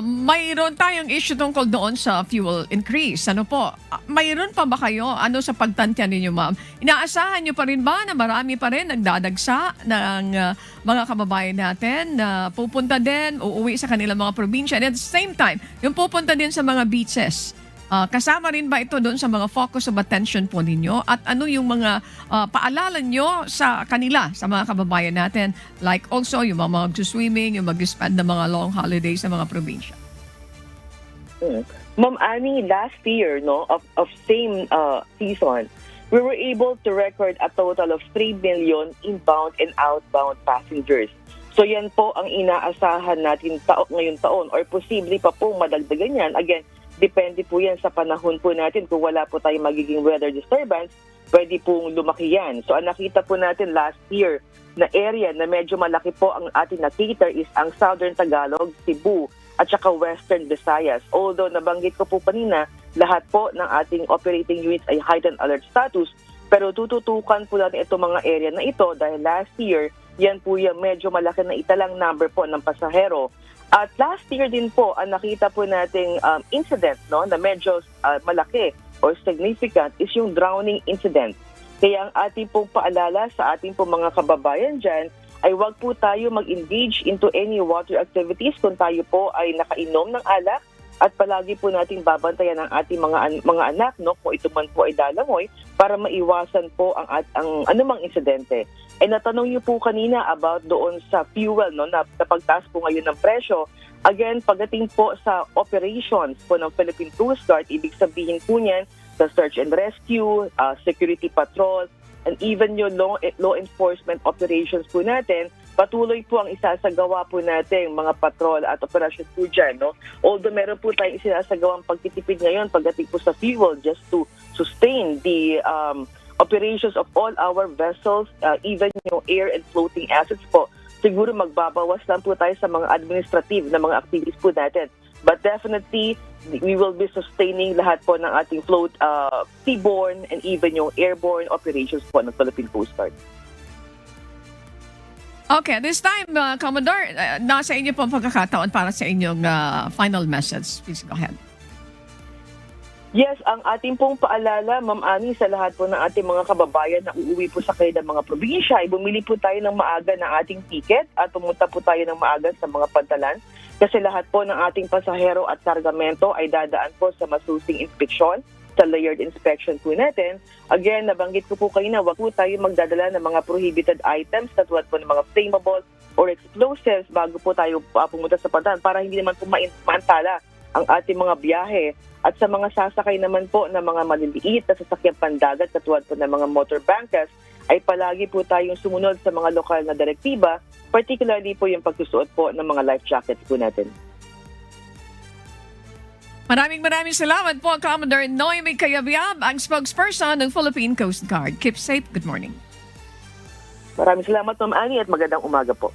Mayroon tayong issue tungkol doon sa fuel increase. Ano po? Mayroon pa ba kayo? Ano sa pagtantya ninyo, ma'am? Inaasahan nyo pa rin ba na marami pa rin nagdadagsa ng mga kababayan natin na pupunta din, uuwi sa kanilang mga probinsya? And at the same time, yung pupunta din sa mga beaches. Kasama rin ba ito doon sa mga focus of attention po ninyo? At ano yung mga paalala nyo sa kanila, sa mga kababayan natin? Like also yung mga mag-swimming, yung mag-spend ng mga long holidays sa mga probinsya. Ma'am Annie, last year of same season, we were able to record a total of 3 million inbound and outbound passengers. So yan po ang inaasahan natin ngayong taon or posible pa pong madagdagan yan. Again, depende po yan sa panahon po natin. Kung wala po tayong magiging weather disturbance, pwede pong lumaki yan. So ang nakita po natin last year na area na medyo malaki po ang ating na-cater is ang Southern Tagalog, Cebu, at saka Western Visayas. Although nabanggit ko po kanina, lahat po ng ating operating units ay heightened alert status, pero tututukan po natin itong mga area na ito dahil last year, yan po yung medyo malaki na italang number po ng pasahero. At last year din po, ang nakita po nating incident na medyo malaki or significant is yung drowning incident. Kaya ang ating pong paalala sa ating pong mga kababayan dyan ay wag po tayo mag-engage into any water activities kung tayo po ay nakainom ng alak at palagi po nating babantayan ang ating mga anak kung ito man po ay dalangoy para maiwasan po ang anumang insidente. Ay natanong niyo po kanina about doon sa fuel na pagtaas po ngayon ng presyo. Again, pagdating po sa operations po ng Philippine Coast Guard, ibig sabihin po niyan sa search and rescue, security patrol, and even yung law enforcement operations po natin, patuloy po ang isasagawa po natin mga patrol at operasyon po dyan. Although meron po tayong isinasagawang pagtitipid ngayon pagdating po sa fuel just to sustain the operations of all our vessels, even yung air and floating assets po, siguro magbabawas lang po tayo sa mga administrative na mga activities po natin. But definitely, we will be sustaining lahat po ng ating seaborne and even yung airborne operations po ng Philippine Coast Guard. Okay, this time, Commodore, nasa inyo po ang pagkakataon para sa inyong final message. Please go ahead. Yes, ang ating pong paalala, Ma'am Annie, sa lahat po ng ating mga kababayan na uuwi po sa kanilang mga probinsya, ay bumili po tayo ng maaga ng ating ticket at pumunta po tayo ng maaga sa mga pantalan kasi lahat po ng ating pasahero at kargamento ay dadaan po sa masusing inspeksyon sa layered inspection po natin. Again, nabanggit ko po kayo na wag po tayo magdadala ng mga prohibited items katulad po ng mga flammable or explosives bago po tayo pumunta sa padahan para hindi naman po maantala ang ating mga biyahe. At sa mga sasakay naman po ng mga maliliit na sasakyang pandagat katulad po ng mga motor bankers, ay palagi po tayong sumunod sa mga lokal na direktiba, particularly po yung pagsusuot po ng mga life jackets po natin. Maraming salamat po, Commodore Noemi Cayabyab, ang spokesperson ng Philippine Coast Guard. Keep safe. Good morning. Maraming salamat, Ma'am Annie, at magandang umaga po.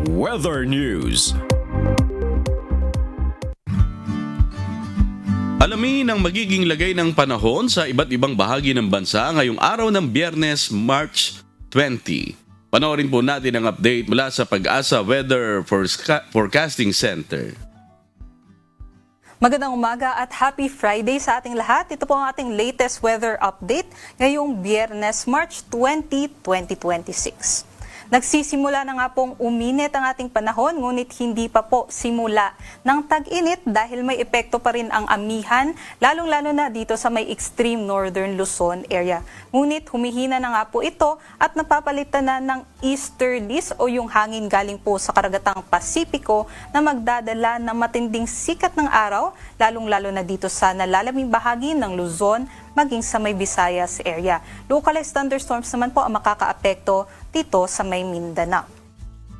Weather News. Alamin ang magiging lagay ng panahon sa iba't ibang bahagi ng bansa ngayong araw ng Biyernes, March 20. Panoorin po natin ang update mula sa Pag-asa Weather Forecasting Center. Magandang umaga at happy Friday sa ating lahat. Ito po ang ating latest weather update ngayong Biyernes, March 20, 2026. Nagsisimula na nga pong uminit ang ating panahon, ngunit hindi pa po simula ng tag-init dahil may epekto pa rin ang amihan, lalong-lalo na dito sa may extreme northern Luzon area. Ngunit humihina na nga po ito at napapalitan na ng easterlies o yung hangin galing po sa karagatang Pasipiko na magdadala ng matinding sikat ng araw, lalong-lalo na dito sa nalalaming bahagi ng Luzon, maging sa may Visayas area. Localized thunderstorms naman po ang makakaapekto dito sa may Mindanao.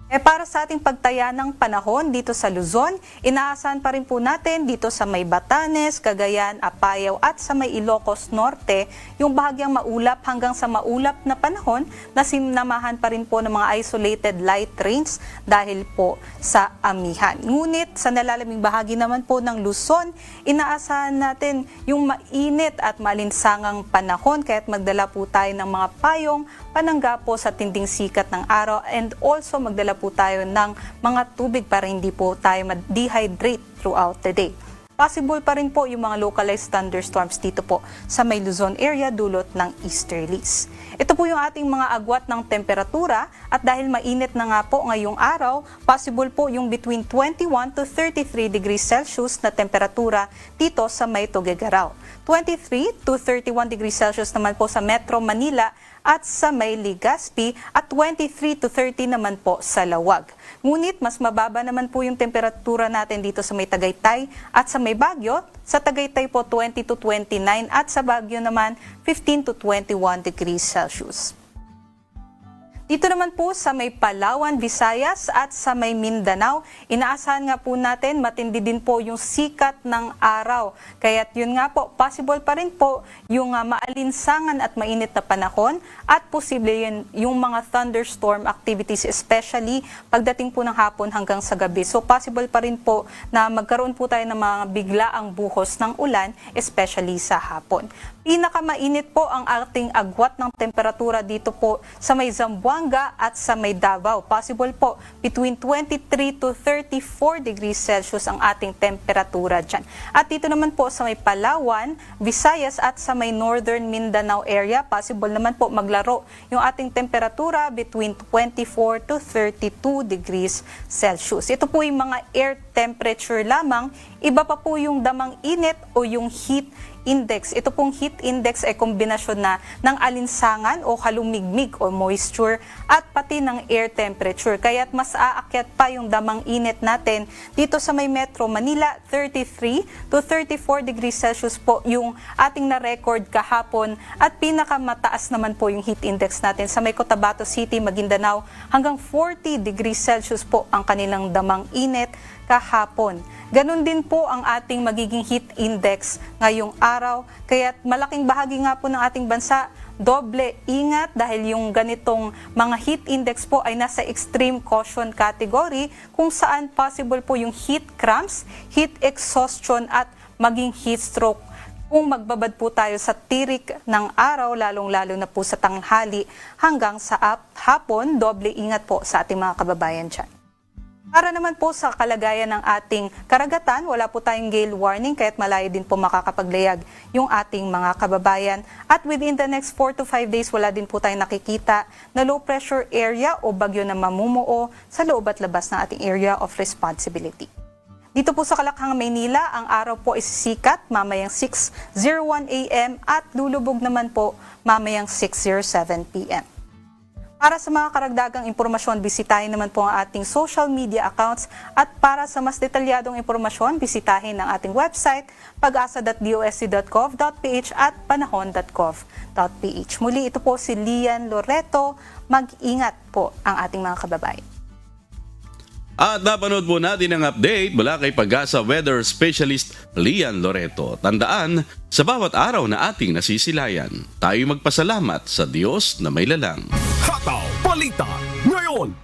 Para sa ating pagtaya ng panahon dito sa Luzon, inaasahan pa rin po natin dito sa may Batanes, Cagayan, Apayao at sa may Ilocos Norte yung bahagyang maulap hanggang sa maulap na panahon na sinamahan pa rin po ng mga isolated light rains dahil po sa amihan. Ngunit sa nalalaming bahagi naman po ng Luzon, inaasahan natin yung mainit at malinsangang panahon kaya't magdala po tayo ng mga payong panangga po sa tinding sikat ng araw and also magdala po tayo ng mga tubig para hindi po tayo ma-dehydrate throughout the day. Possible pa rin po yung mga localized thunderstorms dito po sa may Luzon area dulot ng easterlies. Ito po yung ating mga agwat ng temperatura at dahil mainit na nga po ngayong araw, possible po yung between 21 to 33 degrees Celsius na temperatura dito sa may Tuguegarao. 23 to 31 degrees Celsius naman po sa Metro Manila at sa may Legazpi at 23 to 30 naman po sa Lawag. Ngunit mas mababa naman po yung temperatura natin dito sa may Tagaytay at sa may Baguio. Sa Tagaytay po 20 to 29 at sa Baguio naman 15 to 21 degrees Celsius. Dito naman po sa may Palawan, Visayas at sa may Mindanao, inaasahan nga po natin matindi din po yung sikat ng araw. Kaya't yun nga po, possible pa rin po yung maalinsangan at mainit na panahon at posible yun yung mga thunderstorm activities, especially pagdating po ng hapon hanggang sa gabi. So possible pa rin po na magkaroon po tayo ng mga biglaang buhos ng ulan, especially sa hapon. Pinakamainit po ang ating agwat ng temperatura dito po sa may Zamboanga at sa may Davao. Possible po between 23 to 34 degrees Celsius ang ating temperatura dyan. At dito naman po sa may Palawan, Visayas at sa may Northern Mindanao area, possible naman po maglaro yung ating temperatura between 24 to 32 degrees Celsius. Ito po yung mga air temperature lamang. Iba pa po yung damang init o yung heat index. Ito pong heat index ay kombinasyon na ng alinsangan o halumigmig o moisture at pati ng air temperature. Kaya't mas aakyat pa yung damang init natin dito sa may Metro Manila, 33 to 34 degrees Celsius po yung ating na-record kahapon at pinakamataas naman po yung heat index natin sa may Cotabato City, Maguindanao hanggang 40 degrees Celsius po ang kanilang damang init kahapon. Ganon din po ang ating magiging heat index ngayong araw. Kaya't malaking bahagi nga po ng ating bansa, doble ingat dahil yung ganitong mga heat index po ay nasa extreme caution category kung saan possible po yung heat cramps, heat exhaustion at maging heat stroke. Kung magbabad po tayo sa tirik ng araw, lalong-lalo na po sa tanghali hanggang sa hapon, doble ingat po sa ating mga kababayan dyan. Para naman po sa kalagayan ng ating karagatan, wala po tayong gale warning kaya't malayo din po makakapaglayag yung ating mga kababayan. At within the next 4 to 5 days, wala din po tayong nakikita na low pressure area o bagyo na mamumuo sa loob at labas ng ating area of responsibility. Dito po sa Kalakhang, Maynila, ang araw po ay sisikat mamayang 6:01 a.m. at lulubog naman po mamayang 6:07 p.m. Para sa mga karagdagang impormasyon, bisitahin naman po ang ating social media accounts at para sa mas detalyadong impormasyon, bisitahin ang ating website pag-asa.dosc.gov.ph at panahon.gov.ph. Muli, ito po si Lian Loreto. Mag-ingat po ang ating mga kababayan. At napanood po natin ang update mula kay Pag-asa Weather Specialist Lian Loreto. Tandaan, sa bawat araw na ating nasisilayan, tayo magpasalamat sa Diyos na may lalang. Hataw Balita ngayon.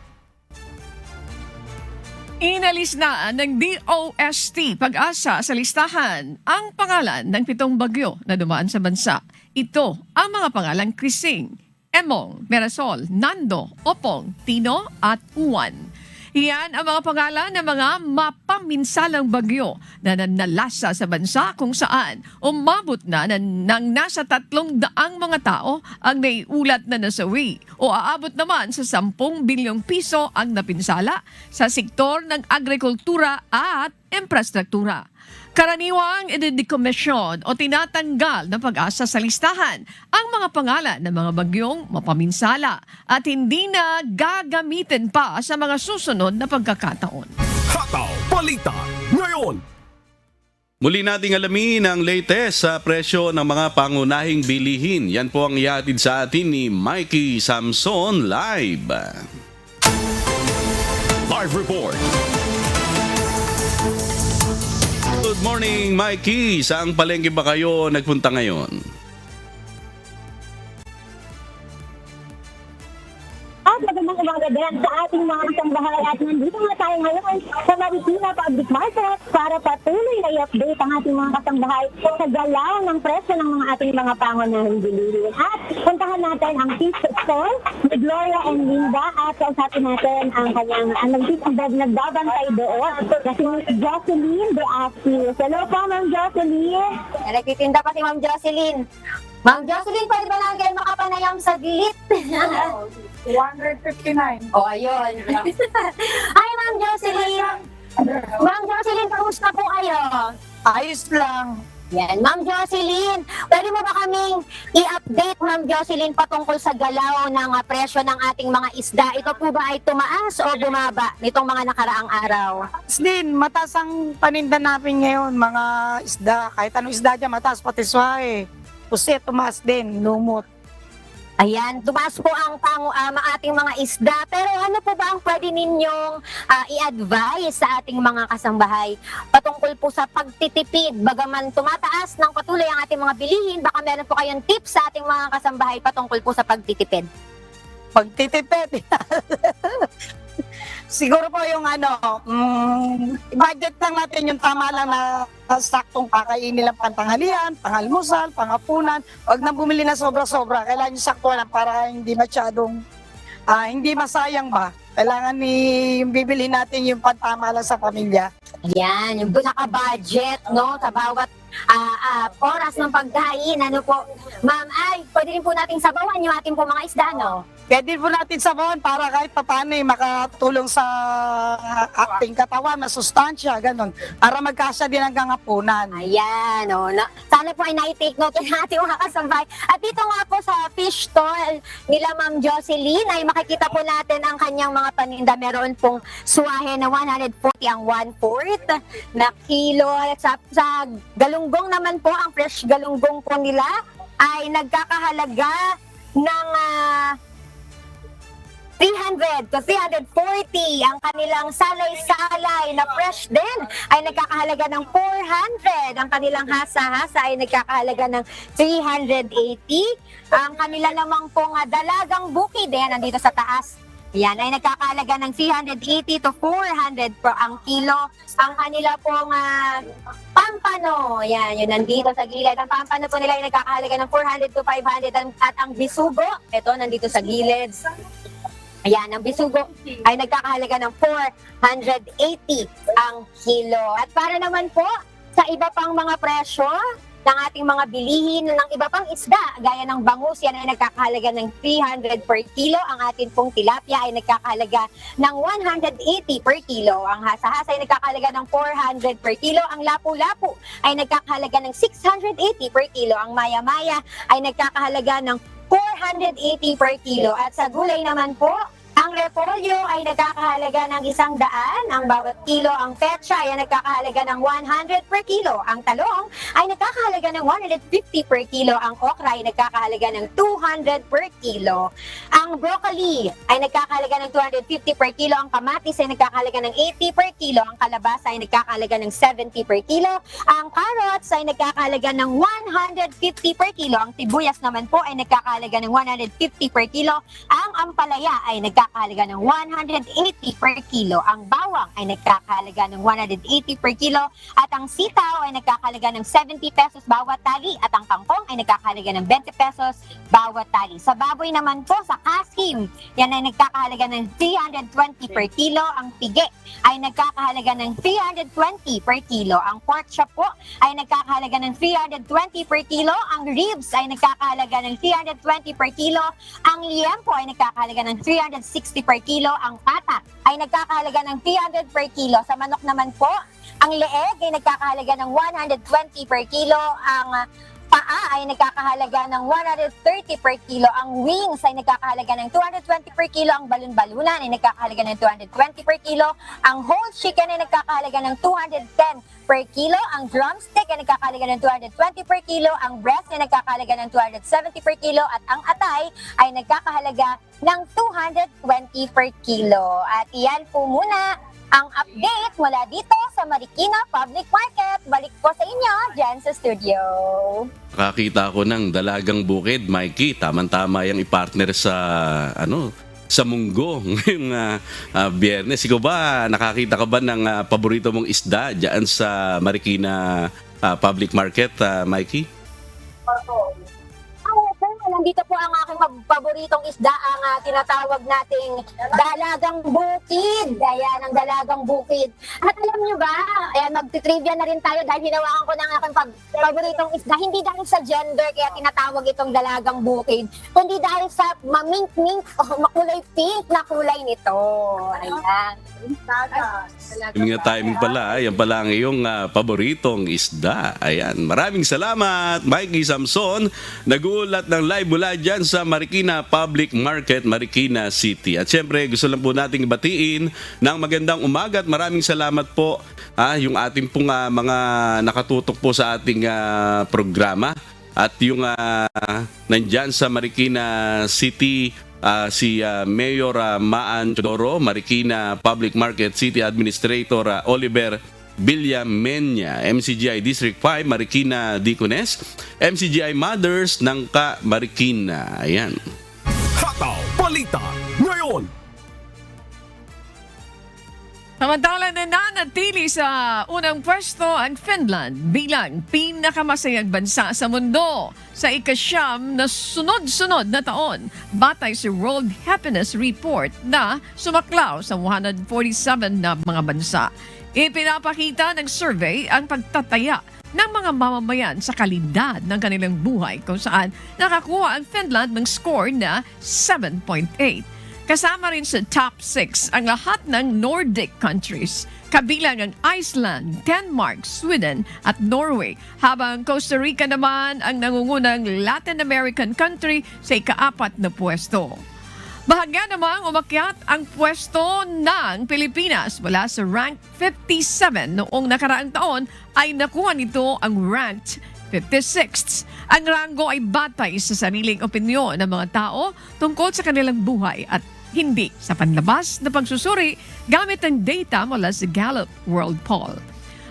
Inalis na ng DOST Pag-asa sa listahan ang pangalan ng 7 bagyo na dumaan sa bansa. Ito ang mga pangalang Krising, Emong, Merasol, Nando, Opong, Tino at Uwan. Iyan ang mga pangalan ng mga mapaminsalang bagyo na nalasa sa bansa kung saan umabot na ng nasa 300 mga tao ang naiulat na nasawi o aabot naman sa 10 bilyong piso ang napinsala sa sektor ng agrikultura at infrastruktura. Karaniwang idedecommission o tinatanggal ng Pag-asa sa listahan ang mga pangalan ng mga bagyong mapaminsala at hindi na gagamitin pa sa mga susunod na pagkakataon. Hataw Balita ngayon. Muli nating alamin ang latest sa presyo ng mga pangunahing bilihin. Yan po ang ihatid sa atin ni Mikey Samson live. Live report. Good morning, Mikey. Saang palengke ba kayo nagpunta ngayon? Magandang umaga din sa ating mga kasambahay at nandito nga tayo ngayon sa Marikina Public Market para patuloy na i-update ang ating mga kasambahay sa galaw ng presyo ng mga ating mga pangunahing bilihin. At puntahan natin ang fish store ni Gloria and Linda at kausapin natin ang kanyang nagbabantay doon na si Miss Jocelyn de Assis. Hello po, Ma'am Jocelyn. Nagtitinda pa si Ma'am Jocelyn. Ma'am Jocelyn, pwede ba lang kayo makapanayam sa gilit? 159. Oh, ayun. Hi, Ma'am Jocelyn. Ma'am Jocelyn, kamusta po kayo? Ayos lang. Yan, Ma'am Jocelyn, pwede mo ba kaming i-update, Ma'am Jocelyn, patungkol sa galaw ng presyo ng ating mga isda? Ito po ba ay tumaas o bumaba nitong mga nakaraang araw? Din, mataas ang paninda namin ngayon, mga isda. Kahit anong isda dyan, mataas, pati swahe. Pusit, tumaas din, lumot. Ayan, tumaas po ang ating mga isda. Pero ano po ba ang pwede ninyong i-advise sa ating mga kasambahay patungkol po sa pagtitipid? Bagaman tumataas ng patuloy ang ating mga bilihin, baka meron po kayong tips sa ating mga kasambahay patungkol po sa pagtitipid? Pagtitipid? Siguro po yung budget lang natin yung tama lang na saktong kakainin lang pantanghalian, pangalmusal, pangapunan. Huwag na bumili na sobra-sobra. Kailangan yung sakto lang para hindi masyadong, hindi masayang ba. Kailangan yung bibili natin yung pantama lang sa pamilya. Yan, yung naka-budget, no? Sa bawat oras ng pagkain, ano po. Ma'am, pwede rin po nating sabawan yung ating po mga isda, no? Pwede po natin sabawan para kahit paano makatulong sa ating katawan, na sustansya, gano'n. Para magkasya din hanggang hapunan. Ayan, sana po ay na-take note ng ating mga kasambay. At dito nga po sa fish stall nila Ma'am Jocelyn ay makikita po natin ang kanyang mga paninda. Meron pong suwahe na 140 ang 1/4 na kilo. At sa galunggong naman po, ang fresh galunggong po nila ay nagkakahalaga ng 300 to 340. Ang kanilang salay-salay na fresh din ay nagkakahalaga ng 400. Ang kanilang hasa-hasa ay nagkakahalaga ng 380. Ang kanila namang pong dalagang bukid, nandito sa taas, yan ay nagkakahalaga ng 380 to 400 per ang kilo. Ang kanila pong pampano, yan, yun nandito sa gilid. Ang pampano po nila ay nagkakahalaga ng 400 to 500. At ang bisugo, ito nandito sa gilid. Ayan, ang bisugo ay nagkakahalaga ng 480 ang kilo. At para naman po sa iba pang mga presyo, ng ating mga bilihin ng iba pang isda, gaya ng bangus, yan ay nagkakahalaga ng 300 per kilo. Ang atin pong tilapia ay nagkakahalaga ng 180 per kilo. Ang hasa-hasa ay nagkakahalaga ng 400 per kilo. Ang lapu-lapu ay nagkakahalaga ng 680 per kilo. Ang maya-maya ay nagkakahalaga ng 480 per kilo. At sa gulay naman po, ang repolyo ay nagkakahalaga ng 100 ang bawat kilo. Ang petsa ay nagkakahalaga ng 100 per kilo. Ang talong ay nagkakahalaga ng 150 per kilo. Ang okra ay nagkakahalaga ng 200 per kilo. Ang broccoli ay nagkakahalaga ng 250 per kilo. Ang kamatis ay nagkakahalaga ng 80 per kilo. Ang kalabasa ay nagkakahalaga ng 70 per kilo. Ang carrots ay nagkakahalaga ng 150 per kilo. Ang sibuyas naman po ay nagkakahalaga ng 150 per kilo. Ang ampalaya ay nagkakahalaga ng 180 per kilo. Ang bawang ay nagkakahalaga ng 180 per kilo. At ang sitaw ay nagkakahalaga ng 70 pesos bawat tali. At ang kangkong ay nagkakahalaga ng 20 pesos bawat tali. Sa baboy naman po, sa kasim, yan ay nagkakahalaga ng 320 per kilo. Ang pigi ay nagkakahalaga ng 320 per kilo. Ang pork chop po ay nagkakahalaga ng 320 per kilo. Ang ribs ay nagkakahalaga ng 320 per kilo. Ang liempo ay nagkakahalaga ng 360 per kilo. Ang patak ay nagkakahalaga ng 300 per kilo. Sa manok naman po, ang leeg ay nagkakahalaga ng 120 per kilo. Ang paa ay nagkakahalaga ng 130 per kilo. Ang wings ay nagkakahalaga ng 220 per kilo. Ang balon-balunan ay nagkakahalaga ng 220 per kilo. Ang whole chicken ay nagkakahalaga ng 210 per kilo. Ang drumstick ay nagkakahalaga ng 220 per kilo. Ang breast ay nagkakahalaga ng 270 per kilo. At ang atay ay nagkakahalaga ng 220 per kilo. At iyan po muna ang update mula dito sa Marikina Public Market. Balik po sa inyo dyan sa studio. Nakakita ko ng dalagang bukid, Mikey. Tama-tama yung i-partner sa sa Munggo ngayong Biyernes. Ikaw ba, nakakita ka ba ng paborito mong isda dyan sa Marikina Public Market, Mikey? Nandito po ang aking paboritong isda, ang tinatawag nating dalagang bukid. Ayan, ang dalagang bukid. At alam nyo ba, ayan, magti-trivia na rin tayo dahil hinawakan ko ng aking paboritong isda. Hindi dahil sa gender kaya tinatawag itong dalagang bukid, kundi dahil sa mamink-mink o makulay pink na kulay nito. Ayan. Timing pala, yan pala ang iyong paboritong isda. Ayan, maraming salamat, Mikey Samson. Nag-uulat ng live mula dyan sa Marikina Public Market, Marikina City. At syempre, gusto lang po nating batiin ng magandang umaga at maraming salamat po yung ating pong mga nakatutok po sa ating programa. At yung nandyan sa Marikina City, si Mayor Maan Chodoro, Marikina Public Market City Administrator Oliver Villamenya, MCGI District 5, Marikina Dicones, MCGI Mothers ng Marikina. Ayan. Hataw Balita ngayon. Samantala nananatili sa unang pwesto ang Finland bilang pinakamasayang bansa sa mundo sa ika-9 na sunod-sunod na taon batay sa World Happiness Report na sumaklaw sa 147 na mga bansa. Ipinapakita ng survey ang pagtataya ng mga mamamayan sa kalidad ng kanilang buhay kung saan nakakuha ang Finland ng score na 7.8. Kasama rin sa top 6 ang lahat ng Nordic countries, kabilang ang Iceland, Denmark, Sweden at Norway, habang Costa Rica naman ang nangungunang Latin American country sa ika-4 na pwesto. Bahagya namang umakyat ang pwesto ng Pilipinas mula sa rank 57 noong nakaraang taon ay nakuha nito ang ranked 56th. Ang ranggo ay batay sa sariling opinyon ng mga tao tungkol sa kanilang buhay at hindi sa panlabas na pagsusuri gamit ang data mula sa Gallup World Poll.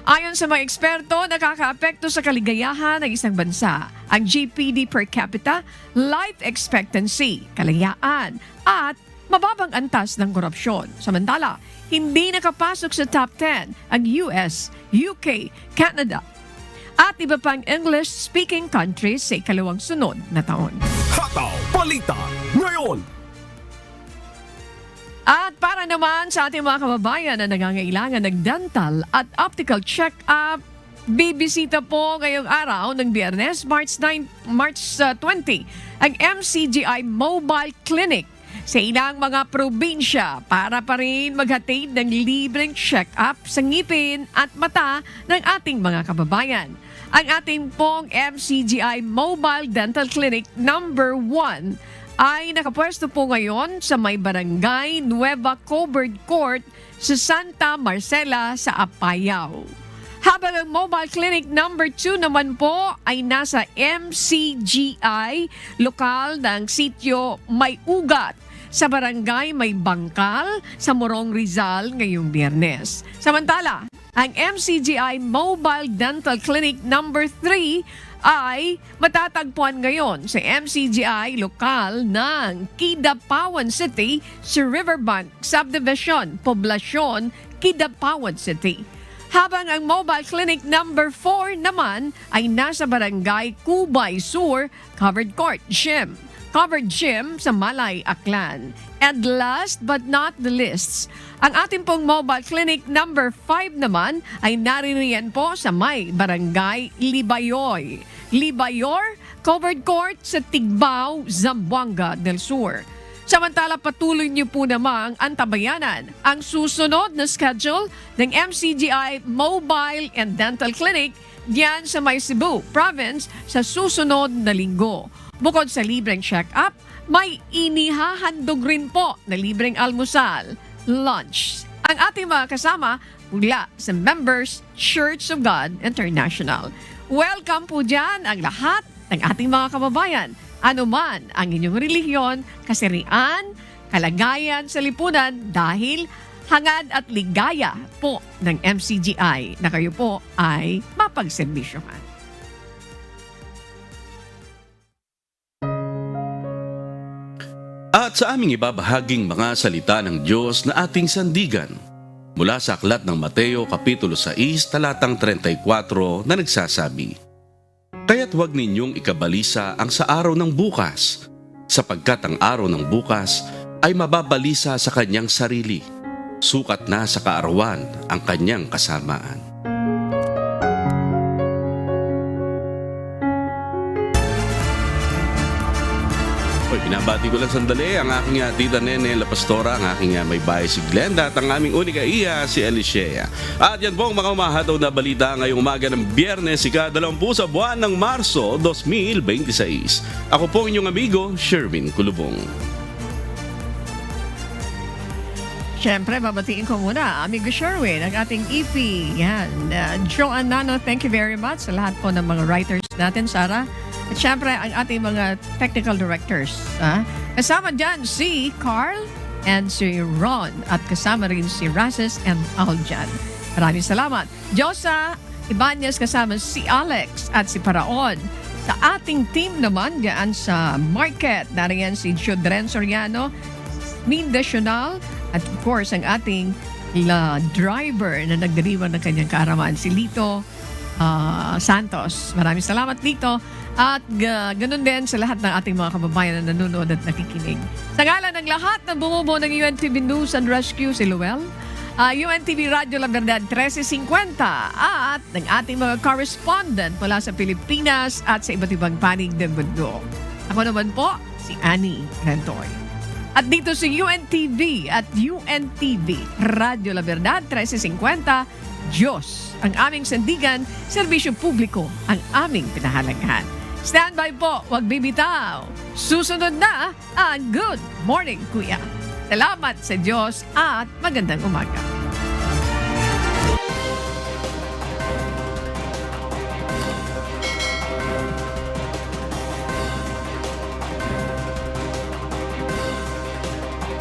Ayon sa mga eksperto, nakakaapekto sa kaligayahan ng isang bansa ang GPD per capita, life expectancy, kalayaan, at mababang antas ng korupsyon. Samantala, hindi nakapasok sa top 10 ang US, UK, Canada, at iba pang English-speaking countries sa ikalawang sunod na taon. Hataw Balita ngayon. At para naman sa ating mga kababayan na nangangailangan ng dental at optical check-up, Bibisita po ngayong araw ng Biyernes, March 20, ang MCGI Mobile Clinic sa ilang mga probinsya para pa rin maghatid ng libreng check-up sa ngipin at mata ng ating mga kababayan. Ang ating pong MCGI Mobile Dental Clinic number 1 ay nakapwesto po ngayon sa may barangay Nueva Covered Court sa Santa Marcela sa Apayao. Habang ang Mobile Clinic number 2 naman po ay nasa MCGI lokal ng sitio May Ugat sa barangay May Bangkal sa Morong Rizal ngayong Biyernes. Samantala, ang MCGI Mobile Dental Clinic number 3 ay matatagpuan ngayon sa MCGI lokal ng Kidapawan City sa Riverbank Subdivision, Poblasyon, Kidapawan City. Habang ang Mobile Clinic number 4 naman ay nasa barangay Cubay Sur, Covered Gym sa Malay, Aklan. And last but not the least, ang ating pong Mobile Clinic number 5 naman ay naririyan po sa may barangay Libayor, Covered Court sa Tigbao, Zamboanga del Sur. Samantala, patuloy niyo po namang antabayanan ang susunod na schedule ng MCGI Mobile and Dental Clinic diyan sa may Cebu Province sa susunod na linggo. Bukod sa libreng check-up, may inihahandog rin po na libreng almusal, lunch. Ang ating mga kasama mula sa Members Church of God International. Welcome po dyan ang lahat ng ating mga kababayan. Ano man ang inyong relihiyon, kasarian, kalagayan sa lipunan dahil hangad at ligaya po ng MCGI na kayo po ay mapagserbisyohan. At sa aming ibabahaging mga salita ng Diyos na ating sandigan, mula sa aklat ng Mateo Kapitulo 6, talatang 34 na nagsasabi, "Kaya't huwag ninyong ikabalisa ang sa araw ng bukas, sapagkat ang araw ng bukas ay mababalisa sa kanyang sarili, sukat na sa kaarawan ang kanyang kasamaan." Binabati ko lang sandali ang aking tita Nene La Pastora, ang aking may bahay si Glenda at ang aming unika iya si Elisea. At yan po ang mga umahataw na balita ngayong umaga ng Biyernes, ika-20 sa buwan ng Marso 2026. Ako po inyong amigo, Sherwin Kulubong. Siyempre, babatiin ko muna, amigo Sherwin, ang ating EP. Yan. Joanne Nano, thank you very much sa lahat po ng mga writers natin, Sarah. At syempre, ang ating mga technical directors. Kasama dyan si Carl and si Ron. At kasama rin si Rases and Aljan. Maraming salamat. Josa Ibanez, kasama si Alex at si Paraon. Sa ating team naman dyan sa market, nariyan si Jodren Soriano, Min Desional, at of course, ang ating driver na nagdiriwan ng kanyang kaarawan, si Lito Santos. Maraming salamat, Lito. At ganun din sa lahat ng ating mga kababayan na nanonood at nakikinig. Sa ngalan ng lahat na bumubuo ng UNTV News and Rescue, si Luel, UNTV Radio La Verdad 1350 at ng ating mga correspondent mula sa Pilipinas at sa iba't ibang panig ng mundo. Ako naman po, si Annie Rentoy. At dito sa UNTV at UNTV Radio La Verdad 1350, Diyos ang aming sandigan, serbisyo publiko ang aming pinahalagahan. Standby po, wag bibitaw. Susunod na ang Good Morning Kuya. Salamat sa Diyos at magandang umaga.